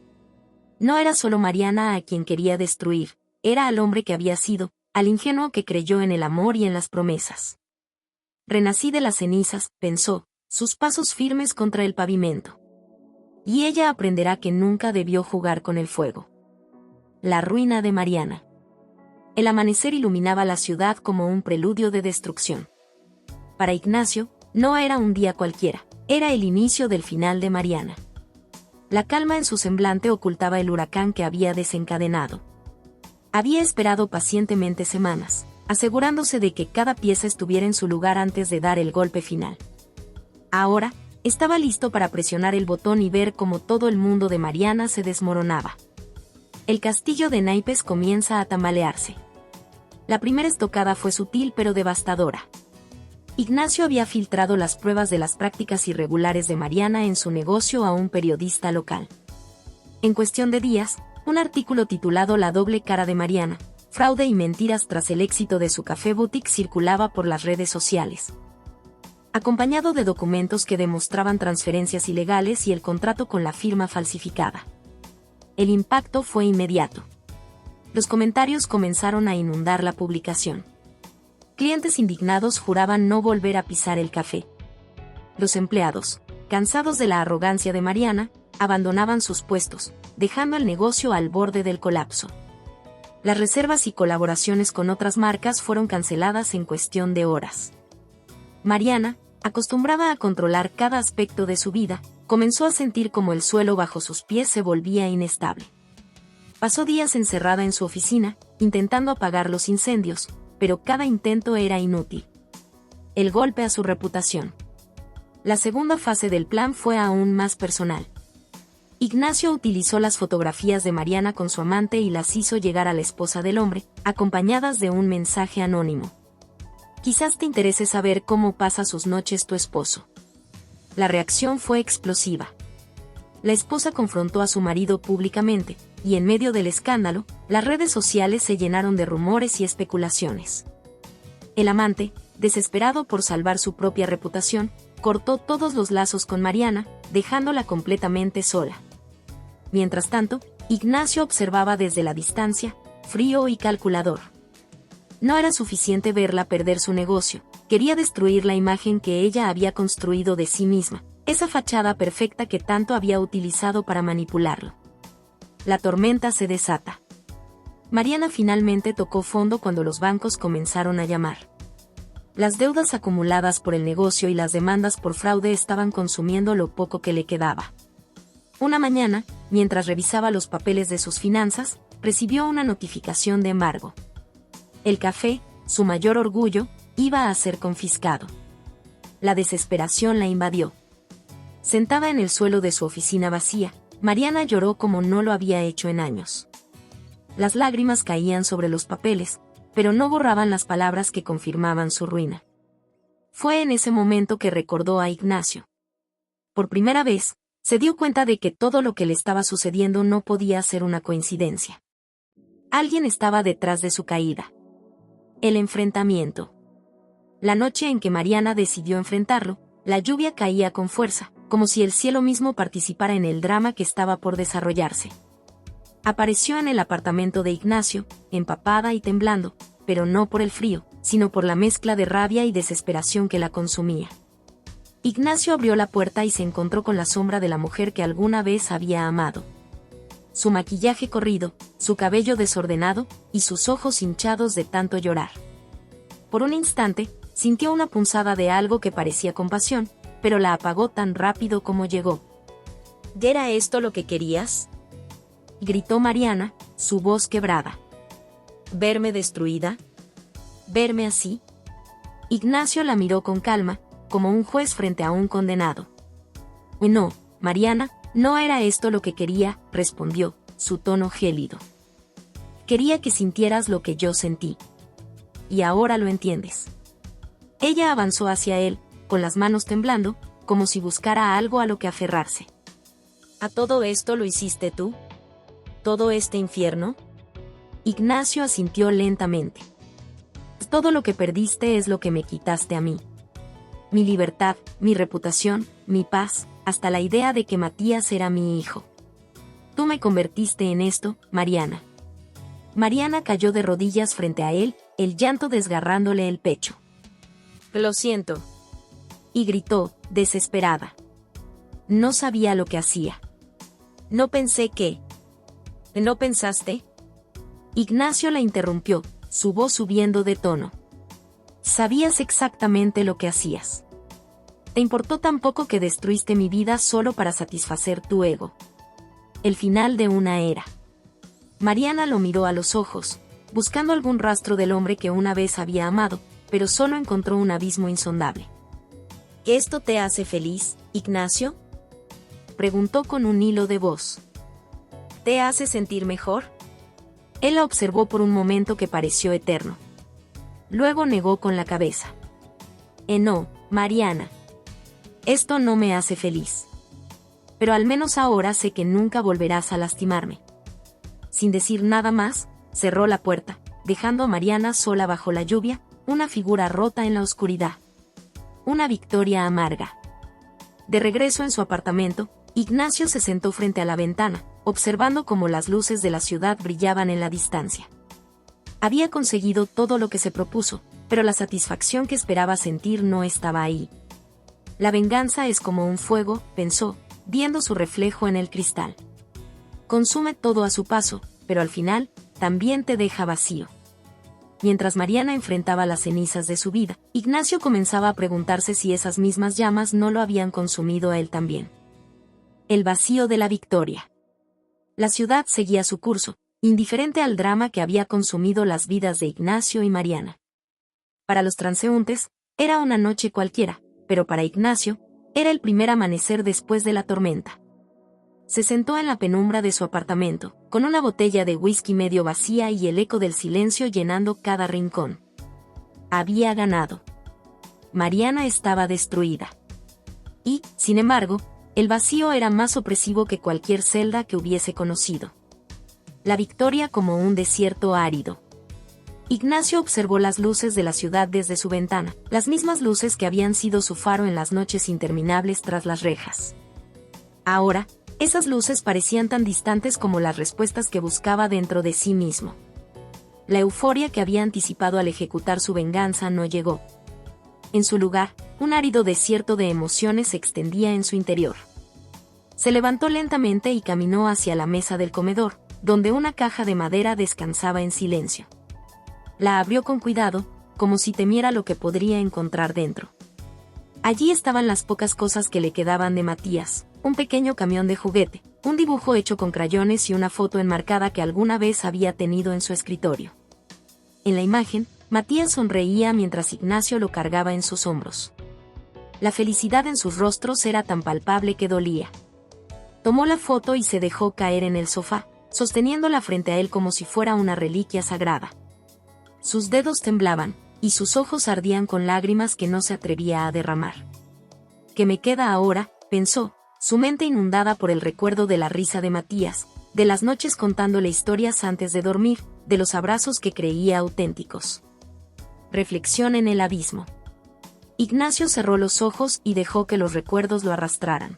No era solo Mariana a quien quería destruir, era al hombre que había sido, al ingenuo que creyó en el amor y en las promesas. Renací de las cenizas, pensó, sus pasos firmes contra el pavimento. Y ella aprenderá que nunca debió jugar con el fuego. La ruina de Mariana. El amanecer iluminaba la ciudad como un preludio de destrucción. Para Ignacio, no era un día cualquiera, era el inicio del final de Mariana. La calma en su semblante ocultaba el huracán que había desencadenado. Había esperado pacientemente semanas, asegurándose de que cada pieza estuviera en su lugar antes de dar el golpe final. Ahora, estaba listo para presionar el botón y ver cómo todo el mundo de Mariana se desmoronaba. El castillo de naipes comienza a tambalearse. La primera estocada fue sutil pero devastadora. Ignacio había filtrado las pruebas de las prácticas irregulares de Mariana en su negocio a un periodista local. En cuestión de días, un artículo titulado La doble cara de Mariana, fraude y mentiras tras el éxito de su café boutique circulaba por las redes sociales. Acompañado de documentos que demostraban transferencias ilegales y el contrato con la firma falsificada. El impacto fue inmediato. Los comentarios comenzaron a inundar la publicación. Clientes indignados juraban no volver a pisar el café. Los empleados, cansados de la arrogancia de Mariana, abandonaban sus puestos, dejando el negocio al borde del colapso. Las reservas y colaboraciones con otras marcas fueron canceladas en cuestión de horas. Mariana, acostumbrada a controlar cada aspecto de su vida, comenzó a sentir como el suelo bajo sus pies se volvía inestable. Pasó días encerrada en su oficina, intentando apagar los incendios, pero cada intento era inútil. El golpe a su reputación. La segunda fase del plan fue aún más personal. Ignacio utilizó las fotografías de Mariana con su amante y las hizo llegar a la esposa del hombre, acompañadas de un mensaje anónimo. Quizás te interese saber cómo pasa sus noches tu esposo. La reacción fue explosiva. La esposa confrontó a su marido públicamente, y en medio del escándalo, las redes sociales se llenaron de rumores y especulaciones. El amante, desesperado por salvar su propia reputación, cortó todos los lazos con Mariana, dejándola completamente sola. Mientras tanto, Ignacio observaba desde la distancia, frío y calculador. No era suficiente verla perder su negocio, quería destruir la imagen que ella había construido de sí misma, esa fachada perfecta que tanto había utilizado para manipularlo. La tormenta se desata. Mariana finalmente tocó fondo cuando los bancos comenzaron a llamar. Las deudas acumuladas por el negocio y las demandas por fraude estaban consumiendo lo poco que le quedaba. Una mañana, mientras revisaba los papeles de sus finanzas, recibió una notificación de embargo. El café, su mayor orgullo, iba a ser confiscado. La desesperación la invadió. Sentada en el suelo de su oficina vacía, Mariana lloró como no lo había hecho en años. Las lágrimas caían sobre los papeles, pero no borraban las palabras que confirmaban su ruina. Fue en ese momento que recordó a Ignacio. Por primera vez, se dio cuenta de que todo lo que le estaba sucediendo no podía ser una coincidencia. Alguien estaba detrás de su caída. El enfrentamiento. La noche en que Mariana decidió enfrentarlo, la lluvia caía con fuerza, como si el cielo mismo participara en el drama que estaba por desarrollarse. Apareció en el apartamento de Ignacio, empapada y temblando, pero no por el frío, sino por la mezcla de rabia y desesperación que la consumía. Ignacio abrió la puerta y se encontró con la sombra de la mujer que alguna vez había amado. Su maquillaje corrido, su cabello desordenado, y sus ojos hinchados de tanto llorar. Por un instante, sintió una punzada de algo que parecía compasión, pero la apagó tan rápido como llegó. ¿Era esto lo que querías?, gritó Mariana, su voz quebrada. ¿Verme destruida? ¿Verme así? Ignacio la miró con calma, como un juez frente a un condenado. No, Mariana, no era esto lo que quería, respondió, su tono gélido. Quería que sintieras lo que yo sentí. Y ahora lo entiendes. Ella avanzó hacia él, con las manos temblando, como si buscara algo a lo que aferrarse. ¿A todo esto lo hiciste tú? ¿Todo este infierno? Ignacio asintió lentamente. Todo lo que perdiste es lo que me quitaste a mí. Mi libertad, mi reputación, mi paz, hasta la idea de que Matías era mi hijo. Tú me convertiste en esto, Mariana. Mariana cayó de rodillas frente a él, el llanto desgarrándole el pecho. Lo siento. Y gritó, desesperada. No sabía lo que hacía. No pensé que... ¿No pensaste? Ignacio la interrumpió, su voz subiendo de tono. Sabías exactamente lo que hacías. Te importó tan poco que destruiste mi vida solo para satisfacer tu ego. El final de una era. Mariana lo miró a los ojos, buscando algún rastro del hombre que una vez había amado, pero solo encontró un abismo insondable. ¿Esto te hace feliz, Ignacio?, preguntó con un hilo de voz. ¿Te hace sentir mejor? Él la observó por un momento que pareció eterno. Luego negó con la cabeza. No, Mariana. Esto no me hace feliz. Pero al menos ahora sé que nunca volverás a lastimarme. Sin decir nada más, cerró la puerta, dejando a Mariana sola bajo la lluvia, una figura rota en la oscuridad. Una victoria amarga. De regreso en su apartamento, Ignacio se sentó frente a la ventana, observando cómo las luces de la ciudad brillaban en la distancia. Había conseguido todo lo que se propuso, pero la satisfacción que esperaba sentir no estaba ahí. La venganza es como un fuego, pensó, viendo su reflejo en el cristal. Consume todo a su paso, pero al final, también te deja vacío. Mientras Mariana enfrentaba las cenizas de su vida, Ignacio comenzaba a preguntarse si esas mismas llamas no lo habían consumido a él también. El vacío de la victoria. La ciudad seguía su curso, indiferente al drama que había consumido las vidas de Ignacio y Mariana. Para los transeúntes, era una noche cualquiera, pero para Ignacio, era el primer amanecer después de la tormenta. Se sentó en la penumbra de su apartamento, con una botella de whisky medio vacía y el eco del silencio llenando cada rincón. Había ganado. Mariana estaba destruida. Y, sin embargo, el vacío era más opresivo que cualquier celda que hubiese conocido. La victoria como un desierto árido. Ignacio observó las luces de la ciudad desde su ventana, las mismas luces que habían sido su faro en las noches interminables tras las rejas. Ahora, esas luces parecían tan distantes como las respuestas que buscaba dentro de sí mismo. La euforia que había anticipado al ejecutar su venganza no llegó. En su lugar, un árido desierto de emociones se extendía en su interior. Se levantó lentamente y caminó hacia la mesa del comedor, donde una caja de madera descansaba en silencio. La abrió con cuidado, como si temiera lo que podría encontrar dentro. Allí estaban las pocas cosas que le quedaban de Matías, un pequeño camión de juguete, un dibujo hecho con crayones y una foto enmarcada que alguna vez había tenido en su escritorio. En la imagen, Matías sonreía mientras Ignacio lo cargaba en sus hombros. La felicidad en sus rostros era tan palpable que dolía. Tomó la foto y se dejó caer en el sofá, sosteniéndola frente a él como si fuera una reliquia sagrada. Sus dedos temblaban, y sus ojos ardían con lágrimas que no se atrevía a derramar. ¿Qué me queda ahora?, pensó, su mente inundada por el recuerdo de la risa de Matías, de las noches contándole historias antes de dormir, de los abrazos que creía auténticos. Reflexión en el abismo. Ignacio cerró los ojos y dejó que los recuerdos lo arrastraran.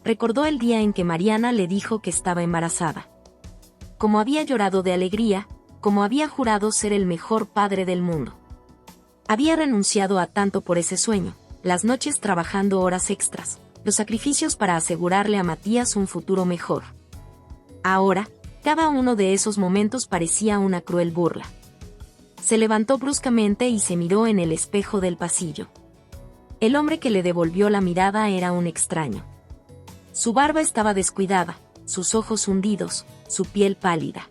Recordó el día en que Mariana le dijo que estaba embarazada. Como había llorado de alegría, como había jurado ser el mejor padre del mundo. Había renunciado a tanto por ese sueño, las noches trabajando horas extras, los sacrificios para asegurarle a Matías un futuro mejor. Ahora, cada uno de esos momentos parecía una cruel burla. Se levantó bruscamente y se miró en el espejo del pasillo. El hombre que le devolvió la mirada era un extraño. Su barba estaba descuidada, sus ojos hundidos, su piel pálida.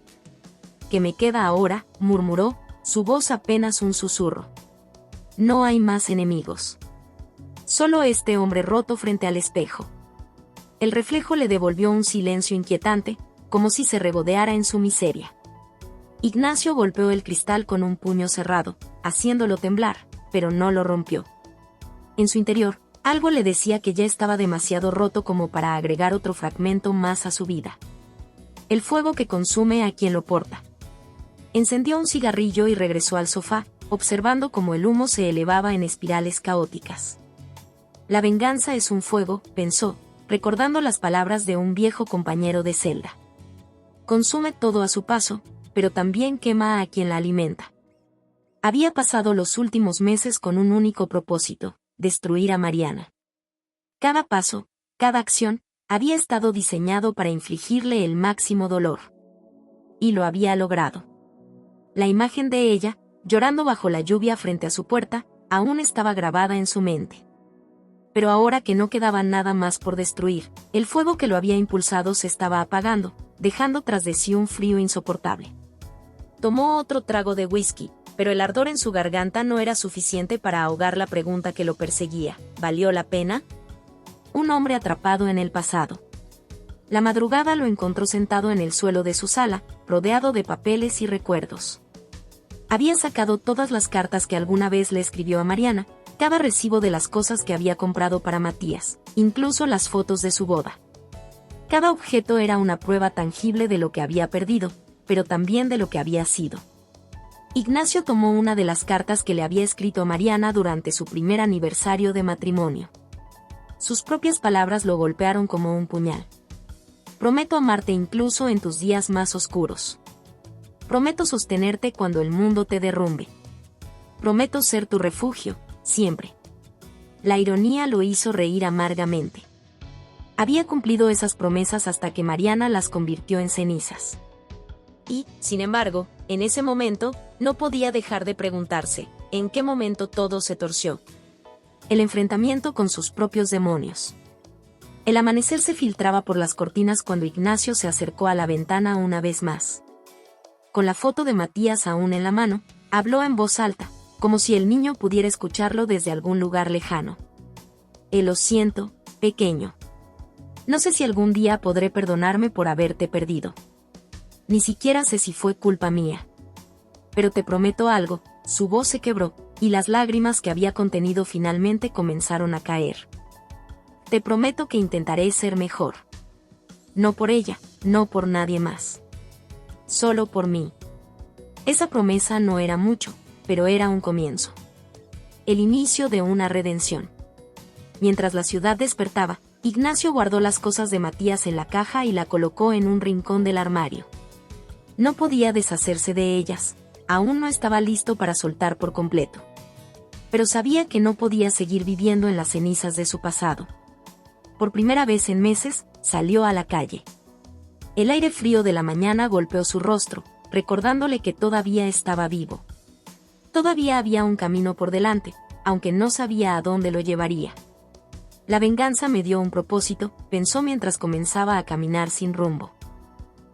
¿Qué me queda ahora?, murmuró, su voz apenas un susurro. No hay más enemigos. Solo este hombre roto frente al espejo. El reflejo le devolvió un silencio inquietante, como si se regodeara en su miseria. Ignacio golpeó el cristal con un puño cerrado, haciéndolo temblar, pero no lo rompió. En su interior, algo le decía que ya estaba demasiado roto como para agregar otro fragmento más a su vida. El fuego que consume a quien lo porta. Encendió un cigarrillo y regresó al sofá, observando cómo el humo se elevaba en espirales caóticas. La venganza es un fuego, pensó, recordando las palabras de un viejo compañero de celda. Consume todo a su paso, pero también quema a quien la alimenta. Había pasado los últimos meses con un único propósito, destruir a Mariana. Cada paso, cada acción, había estado diseñado para infligirle el máximo dolor. Y lo había logrado. La imagen de ella, llorando bajo la lluvia frente a su puerta, aún estaba grabada en su mente. Pero ahora que no quedaba nada más por destruir, el fuego que lo había impulsado se estaba apagando, dejando tras de sí un frío insoportable. Tomó otro trago de whisky, pero el ardor en su garganta no era suficiente para ahogar la pregunta que lo perseguía. ¿Valió la pena? Un hombre atrapado en el pasado. La madrugada lo encontró sentado en el suelo de su sala, rodeado de papeles y recuerdos. Había sacado todas las cartas que alguna vez le escribió a Mariana, cada recibo de las cosas que había comprado para Matías, incluso las fotos de su boda. Cada objeto era una prueba tangible de lo que había perdido, pero también de lo que había sido. Ignacio tomó una de las cartas que le había escrito a Mariana durante su primer aniversario de matrimonio. Sus propias palabras lo golpearon como un puñal. Prometo amarte incluso en tus días más oscuros. Prometo sostenerte cuando el mundo te derrumbe. Prometo ser tu refugio, siempre. La ironía lo hizo reír amargamente. Había cumplido esas promesas hasta que Mariana las convirtió en cenizas. Y, sin embargo, en ese momento, no podía dejar de preguntarse, ¿en qué momento todo se torció? El enfrentamiento con sus propios demonios. El amanecer se filtraba por las cortinas cuando Ignacio se acercó a la ventana una vez más. Con la foto de Matías aún en la mano, habló en voz alta, como si el niño pudiera escucharlo desde algún lugar lejano. Lo siento, pequeño. No sé si algún día podré perdonarme por haberte perdido. Ni siquiera sé si fue culpa mía. Pero te prometo algo, su voz se quebró, y las lágrimas que había contenido finalmente comenzaron a caer. Te prometo que intentaré ser mejor. No por ella, no por nadie más. Solo por mí. Esa promesa no era mucho, pero era un comienzo. El inicio de una redención. Mientras la ciudad despertaba, Ignacio guardó las cosas de Matías en la caja y la colocó en un rincón del armario. No podía deshacerse de ellas, aún no estaba listo para soltar por completo. Pero sabía que no podía seguir viviendo en las cenizas de su pasado. Por primera vez en meses, salió a la calle. El aire frío de la mañana golpeó su rostro, recordándole que todavía estaba vivo. Todavía había un camino por delante, aunque no sabía a dónde lo llevaría. La venganza me dio un propósito, pensó mientras comenzaba a caminar sin rumbo.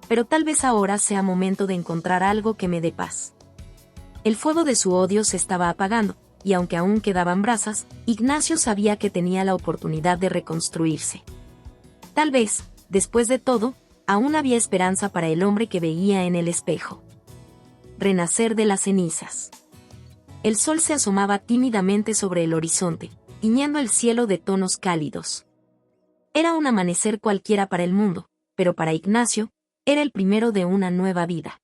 Pero tal vez ahora sea momento de encontrar algo que me dé paz. El fuego de su odio se estaba apagando, y aunque aún quedaban brasas, Ignacio sabía que tenía la oportunidad de reconstruirse. Tal vez, después de todo, aún había esperanza para el hombre que veía en el espejo. Renacer de las cenizas. El sol se asomaba tímidamente sobre el horizonte, tiñendo el cielo de tonos cálidos. Era un amanecer cualquiera para el mundo, pero para Ignacio, era el primero de una nueva vida.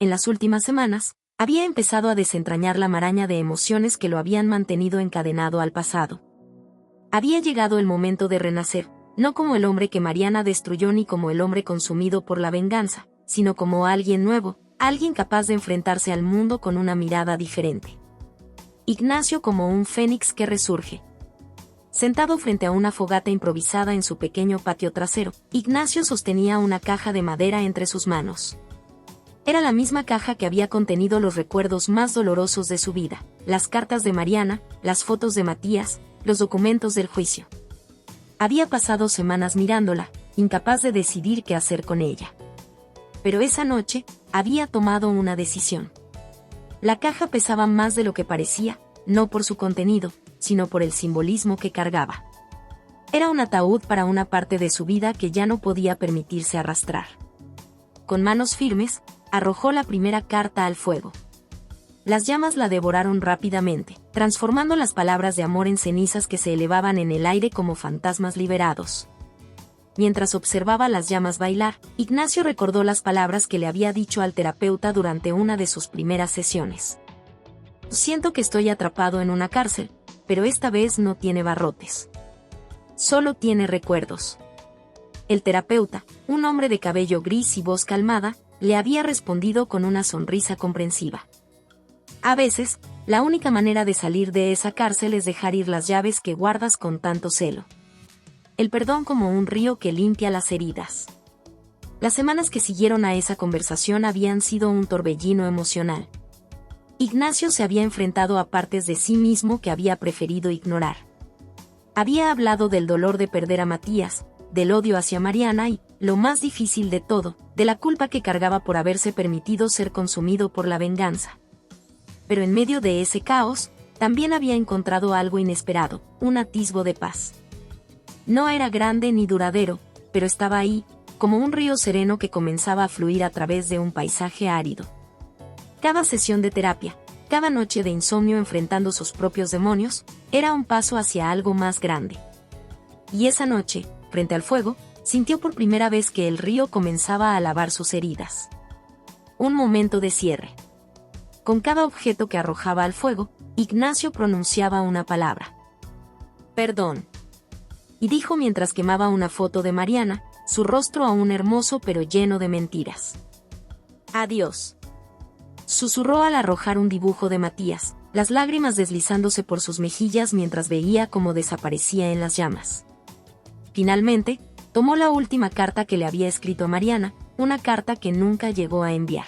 En las últimas semanas, había empezado a desentrañar la maraña de emociones que lo habían mantenido encadenado al pasado. Había llegado el momento de renacer, no como el hombre que Mariana destruyó ni como el hombre consumido por la venganza, sino como alguien nuevo, alguien capaz de enfrentarse al mundo con una mirada diferente. Ignacio como un fénix que resurge. Sentado frente a una fogata improvisada en su pequeño patio trasero, Ignacio sostenía una caja de madera entre sus manos. Era la misma caja que había contenido los recuerdos más dolorosos de su vida, las cartas de Mariana, las fotos de Matías, los documentos del juicio. Había pasado semanas mirándola, incapaz de decidir qué hacer con ella. Pero esa noche, había tomado una decisión. La caja pesaba más de lo que parecía, no por su contenido, sino por el simbolismo que cargaba. Era un ataúd para una parte de su vida que ya no podía permitirse arrastrar. Con manos firmes, arrojó la primera carta al fuego. Las llamas la devoraron rápidamente, transformando las palabras de amor en cenizas que se elevaban en el aire como fantasmas liberados. Mientras observaba las llamas bailar, Ignacio recordó las palabras que le había dicho al terapeuta durante una de sus primeras sesiones. Siento que estoy atrapado en una cárcel, pero esta vez no tiene barrotes. Solo tiene recuerdos. El terapeuta, un hombre de cabello gris y voz calmada, le había respondido con una sonrisa comprensiva. A veces, la única manera de salir de esa cárcel es dejar ir las llaves que guardas con tanto celo. El perdón como un río que limpia las heridas. Las semanas que siguieron a esa conversación habían sido un torbellino emocional. Ignacio se había enfrentado a partes de sí mismo que había preferido ignorar. Había hablado del dolor de perder a Matías, del odio hacia Mariana y, lo más difícil de todo, de la culpa que cargaba por haberse permitido ser consumido por la venganza. Pero en medio de ese caos, también había encontrado algo inesperado, un atisbo de paz. No era grande ni duradero, pero estaba ahí, como un río sereno que comenzaba a fluir a través de un paisaje árido. Cada sesión de terapia, cada noche de insomnio enfrentando sus propios demonios, era un paso hacia algo más grande. Y esa noche, frente al fuego, sintió por primera vez que el río comenzaba a lavar sus heridas. Un momento de cierre. Con cada objeto que arrojaba al fuego, Ignacio pronunciaba una palabra. Perdón. Y dijo mientras quemaba una foto de Mariana, su rostro aún hermoso pero lleno de mentiras. Adiós. Susurró al arrojar un dibujo de Matías, las lágrimas deslizándose por sus mejillas mientras veía cómo desaparecía en las llamas. Finalmente, tomó la última carta que le había escrito a Mariana, una carta que nunca llegó a enviar.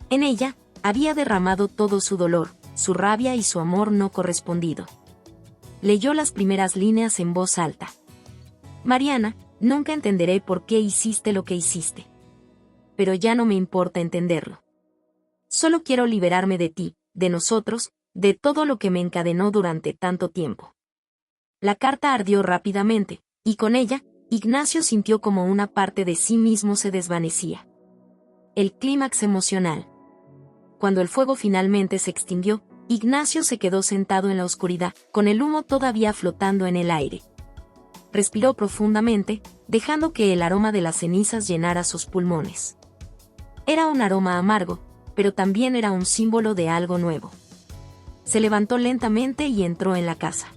En ella, había derramado todo su dolor, su rabia y su amor no correspondido. Leyó las primeras líneas en voz alta. Mariana, nunca entenderé por qué hiciste lo que hiciste. Pero ya no me importa entenderlo. Solo quiero liberarme de ti, de nosotros, de todo lo que me encadenó durante tanto tiempo. La carta ardió rápidamente, y con ella, Ignacio sintió como una parte de sí mismo se desvanecía. El clímax emocional. Cuando el fuego finalmente se extinguió, Ignacio se quedó sentado en la oscuridad, con el humo todavía flotando en el aire. Respiró profundamente, dejando que el aroma de las cenizas llenara sus pulmones. Era un aroma amargo, pero también era un símbolo de algo nuevo. Se levantó lentamente y entró en la casa.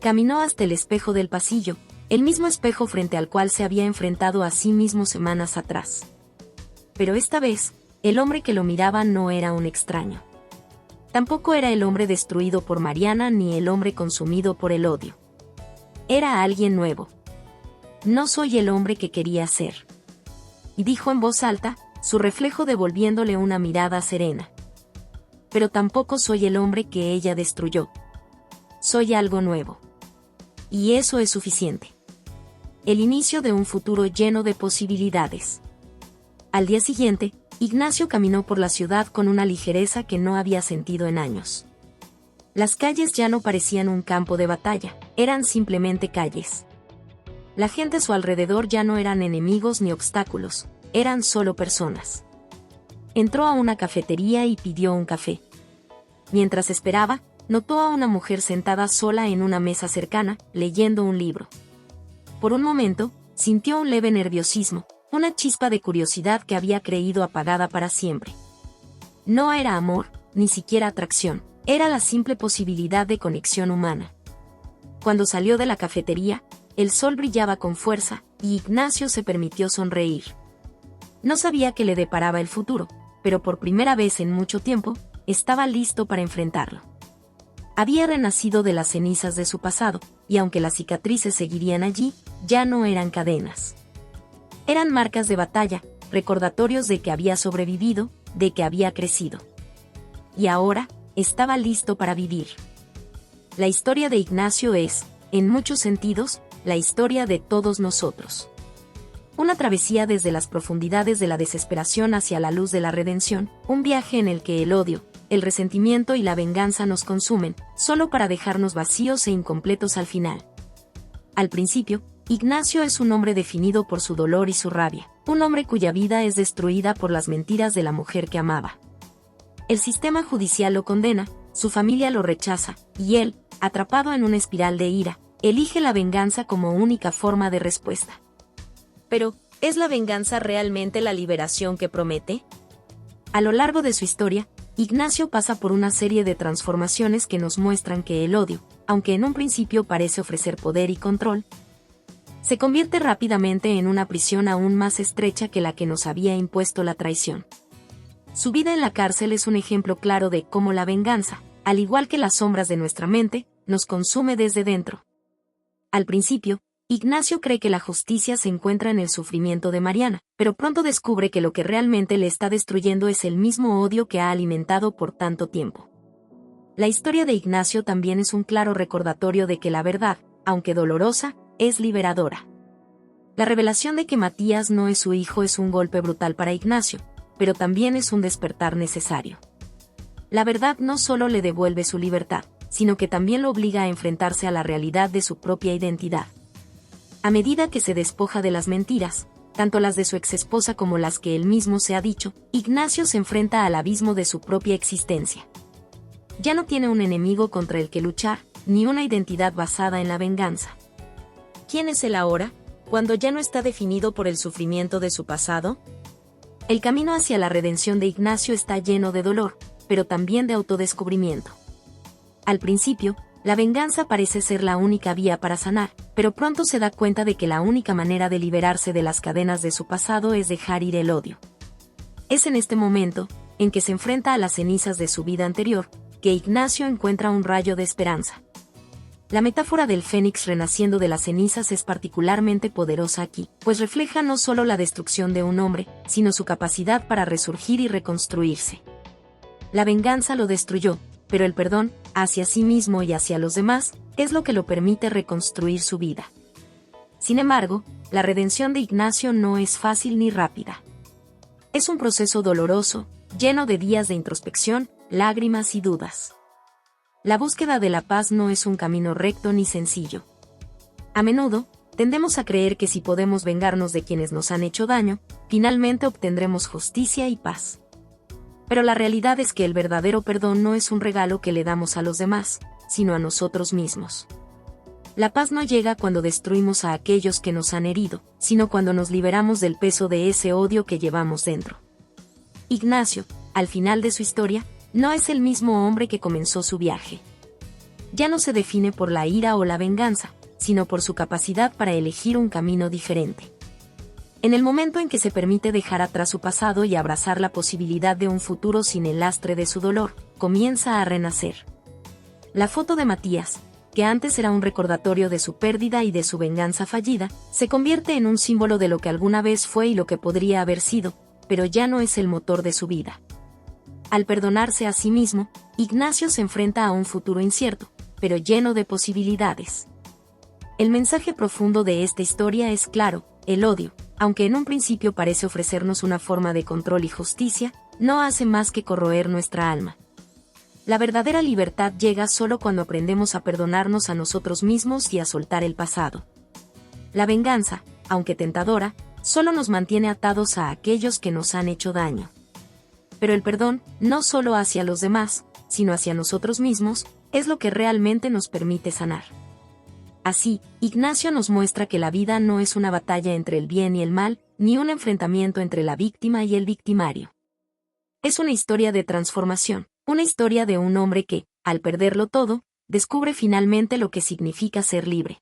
Caminó hasta el espejo del pasillo, el mismo espejo frente al cual se había enfrentado a sí mismo semanas atrás. Pero esta vez, el hombre que lo miraba no era un extraño. Tampoco era el hombre destruido por Mariana ni el hombre consumido por el odio. Era alguien nuevo. No soy el hombre que quería ser. Y dijo en voz alta, su reflejo devolviéndole una mirada serena. Pero tampoco soy el hombre que ella destruyó. Soy algo nuevo. Y eso es suficiente. El inicio de un futuro lleno de posibilidades. Al día siguiente, Ignacio caminó por la ciudad con una ligereza que no había sentido en años. Las calles ya no parecían un campo de batalla, eran simplemente calles. La gente a su alrededor ya no eran enemigos ni obstáculos, eran solo personas. Entró a una cafetería y pidió un café. Mientras esperaba, notó a una mujer sentada sola en una mesa cercana, leyendo un libro. Por un momento, sintió un leve nerviosismo, una chispa de curiosidad que había creído apagada para siempre. No era amor, ni siquiera atracción, era la simple posibilidad de conexión humana. Cuando salió de la cafetería, el sol brillaba con fuerza, y Ignacio se permitió sonreír. No sabía qué le deparaba el futuro, pero por primera vez en mucho tiempo, estaba listo para enfrentarlo. Había renacido de las cenizas de su pasado, y aunque las cicatrices seguirían allí, ya no eran cadenas. Eran marcas de batalla, recordatorios de que había sobrevivido, de que había crecido. Y ahora, estaba listo para vivir. La historia de Ignacio es, en muchos sentidos, la historia de todos nosotros. Una travesía desde las profundidades de la desesperación hacia la luz de la redención, un viaje en el que el odio, el resentimiento y la venganza nos consumen, solo para dejarnos vacíos e incompletos al final. Al principio, Ignacio es un hombre definido por su dolor y su rabia, un hombre cuya vida es destruida por las mentiras de la mujer que amaba. El sistema judicial lo condena, su familia lo rechaza, y él, atrapado en una espiral de ira, elige la venganza como única forma de respuesta. Pero, ¿es la venganza realmente la liberación que promete? A lo largo de su historia, Ignacio pasa por una serie de transformaciones que nos muestran que el odio, aunque en un principio parece ofrecer poder y control, se convierte rápidamente en una prisión aún más estrecha que la que nos había impuesto la traición. Su vida en la cárcel es un ejemplo claro de cómo la venganza, al igual que las sombras de nuestra mente, nos consume desde dentro. Al principio, Ignacio cree que la justicia se encuentra en el sufrimiento de Mariana, pero pronto descubre que lo que realmente le está destruyendo es el mismo odio que ha alimentado por tanto tiempo. La historia de Ignacio también es un claro recordatorio de que la verdad, aunque dolorosa, es liberadora. La revelación de que Matías no es su hijo es un golpe brutal para Ignacio, pero también es un despertar necesario. La verdad no solo le devuelve su libertad, sino que también lo obliga a enfrentarse a la realidad de su propia identidad. A medida que se despoja de las mentiras, tanto las de su exesposa como las que él mismo se ha dicho, Ignacio se enfrenta al abismo de su propia existencia. Ya no tiene un enemigo contra el que luchar, ni una identidad basada en la venganza. ¿Quién es él ahora, cuando ya no está definido por el sufrimiento de su pasado? El camino hacia la redención de Ignacio está lleno de dolor, pero también de autodescubrimiento. Al principio, la venganza parece ser la única vía para sanar, pero pronto se da cuenta de que la única manera de liberarse de las cadenas de su pasado es dejar ir el odio. Es en este momento, en que se enfrenta a las cenizas de su vida anterior, que Ignacio encuentra un rayo de esperanza. La metáfora del fénix renaciendo de las cenizas es particularmente poderosa aquí, pues refleja no solo la destrucción de un hombre, sino su capacidad para resurgir y reconstruirse. La venganza lo destruyó, pero el perdón, hacia sí mismo y hacia los demás, es lo que lo permite reconstruir su vida. Sin embargo, la redención de Ignacio no es fácil ni rápida. Es un proceso doloroso, lleno de días de introspección, lágrimas y dudas. La búsqueda de la paz no es un camino recto ni sencillo. A menudo, tendemos a creer que si podemos vengarnos de quienes nos han hecho daño, finalmente obtendremos justicia y paz. Pero la realidad es que el verdadero perdón no es un regalo que le damos a los demás, sino a nosotros mismos. La paz no llega cuando destruimos a aquellos que nos han herido, sino cuando nos liberamos del peso de ese odio que llevamos dentro. Ignacio, al final de su historia, no es el mismo hombre que comenzó su viaje. Ya no se define por la ira o la venganza, sino por su capacidad para elegir un camino diferente. En el momento en que se permite dejar atrás su pasado y abrazar la posibilidad de un futuro sin el lastre de su dolor, comienza a renacer. La foto de Matías, que antes era un recordatorio de su pérdida y de su venganza fallida, se convierte en un símbolo de lo que alguna vez fue y lo que podría haber sido, pero ya no es el motor de su vida. Al perdonarse a sí mismo, Ignacio se enfrenta a un futuro incierto, pero lleno de posibilidades. El mensaje profundo de esta historia es claro: el odio, aunque en un principio parece ofrecernos una forma de control y justicia, no hace más que corroer nuestra alma. La verdadera libertad llega solo cuando aprendemos a perdonarnos a nosotros mismos y a soltar el pasado. La venganza, aunque tentadora, solo nos mantiene atados a aquellos que nos han hecho daño. Pero el perdón, no solo hacia los demás, sino hacia nosotros mismos, es lo que realmente nos permite sanar. Así, Ignacio nos muestra que la vida no es una batalla entre el bien y el mal, ni un enfrentamiento entre la víctima y el victimario. Es una historia de transformación, una historia de un hombre que, al perderlo todo, descubre finalmente lo que significa ser libre.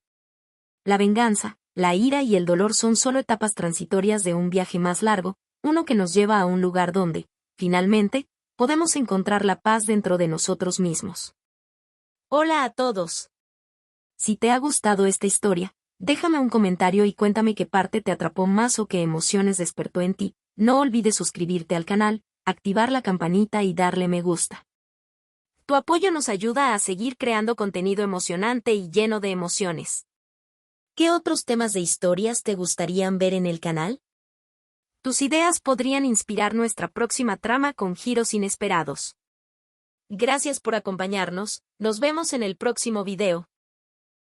La venganza, la ira y el dolor son solo etapas transitorias de un viaje más largo, uno que nos lleva a un lugar donde, finalmente, podemos encontrar la paz dentro de nosotros mismos. Hola a todos. Si te ha gustado esta historia, déjame un comentario y cuéntame qué parte te atrapó más o qué emociones despertó en ti. No olvides suscribirte al canal, activar la campanita y darle me gusta. Tu apoyo nos ayuda a seguir creando contenido emocionante y lleno de emociones. ¿Qué otros temas de historias te gustarían ver en el canal? Tus ideas podrían inspirar nuestra próxima trama con giros inesperados. Gracias por acompañarnos, nos vemos en el próximo video.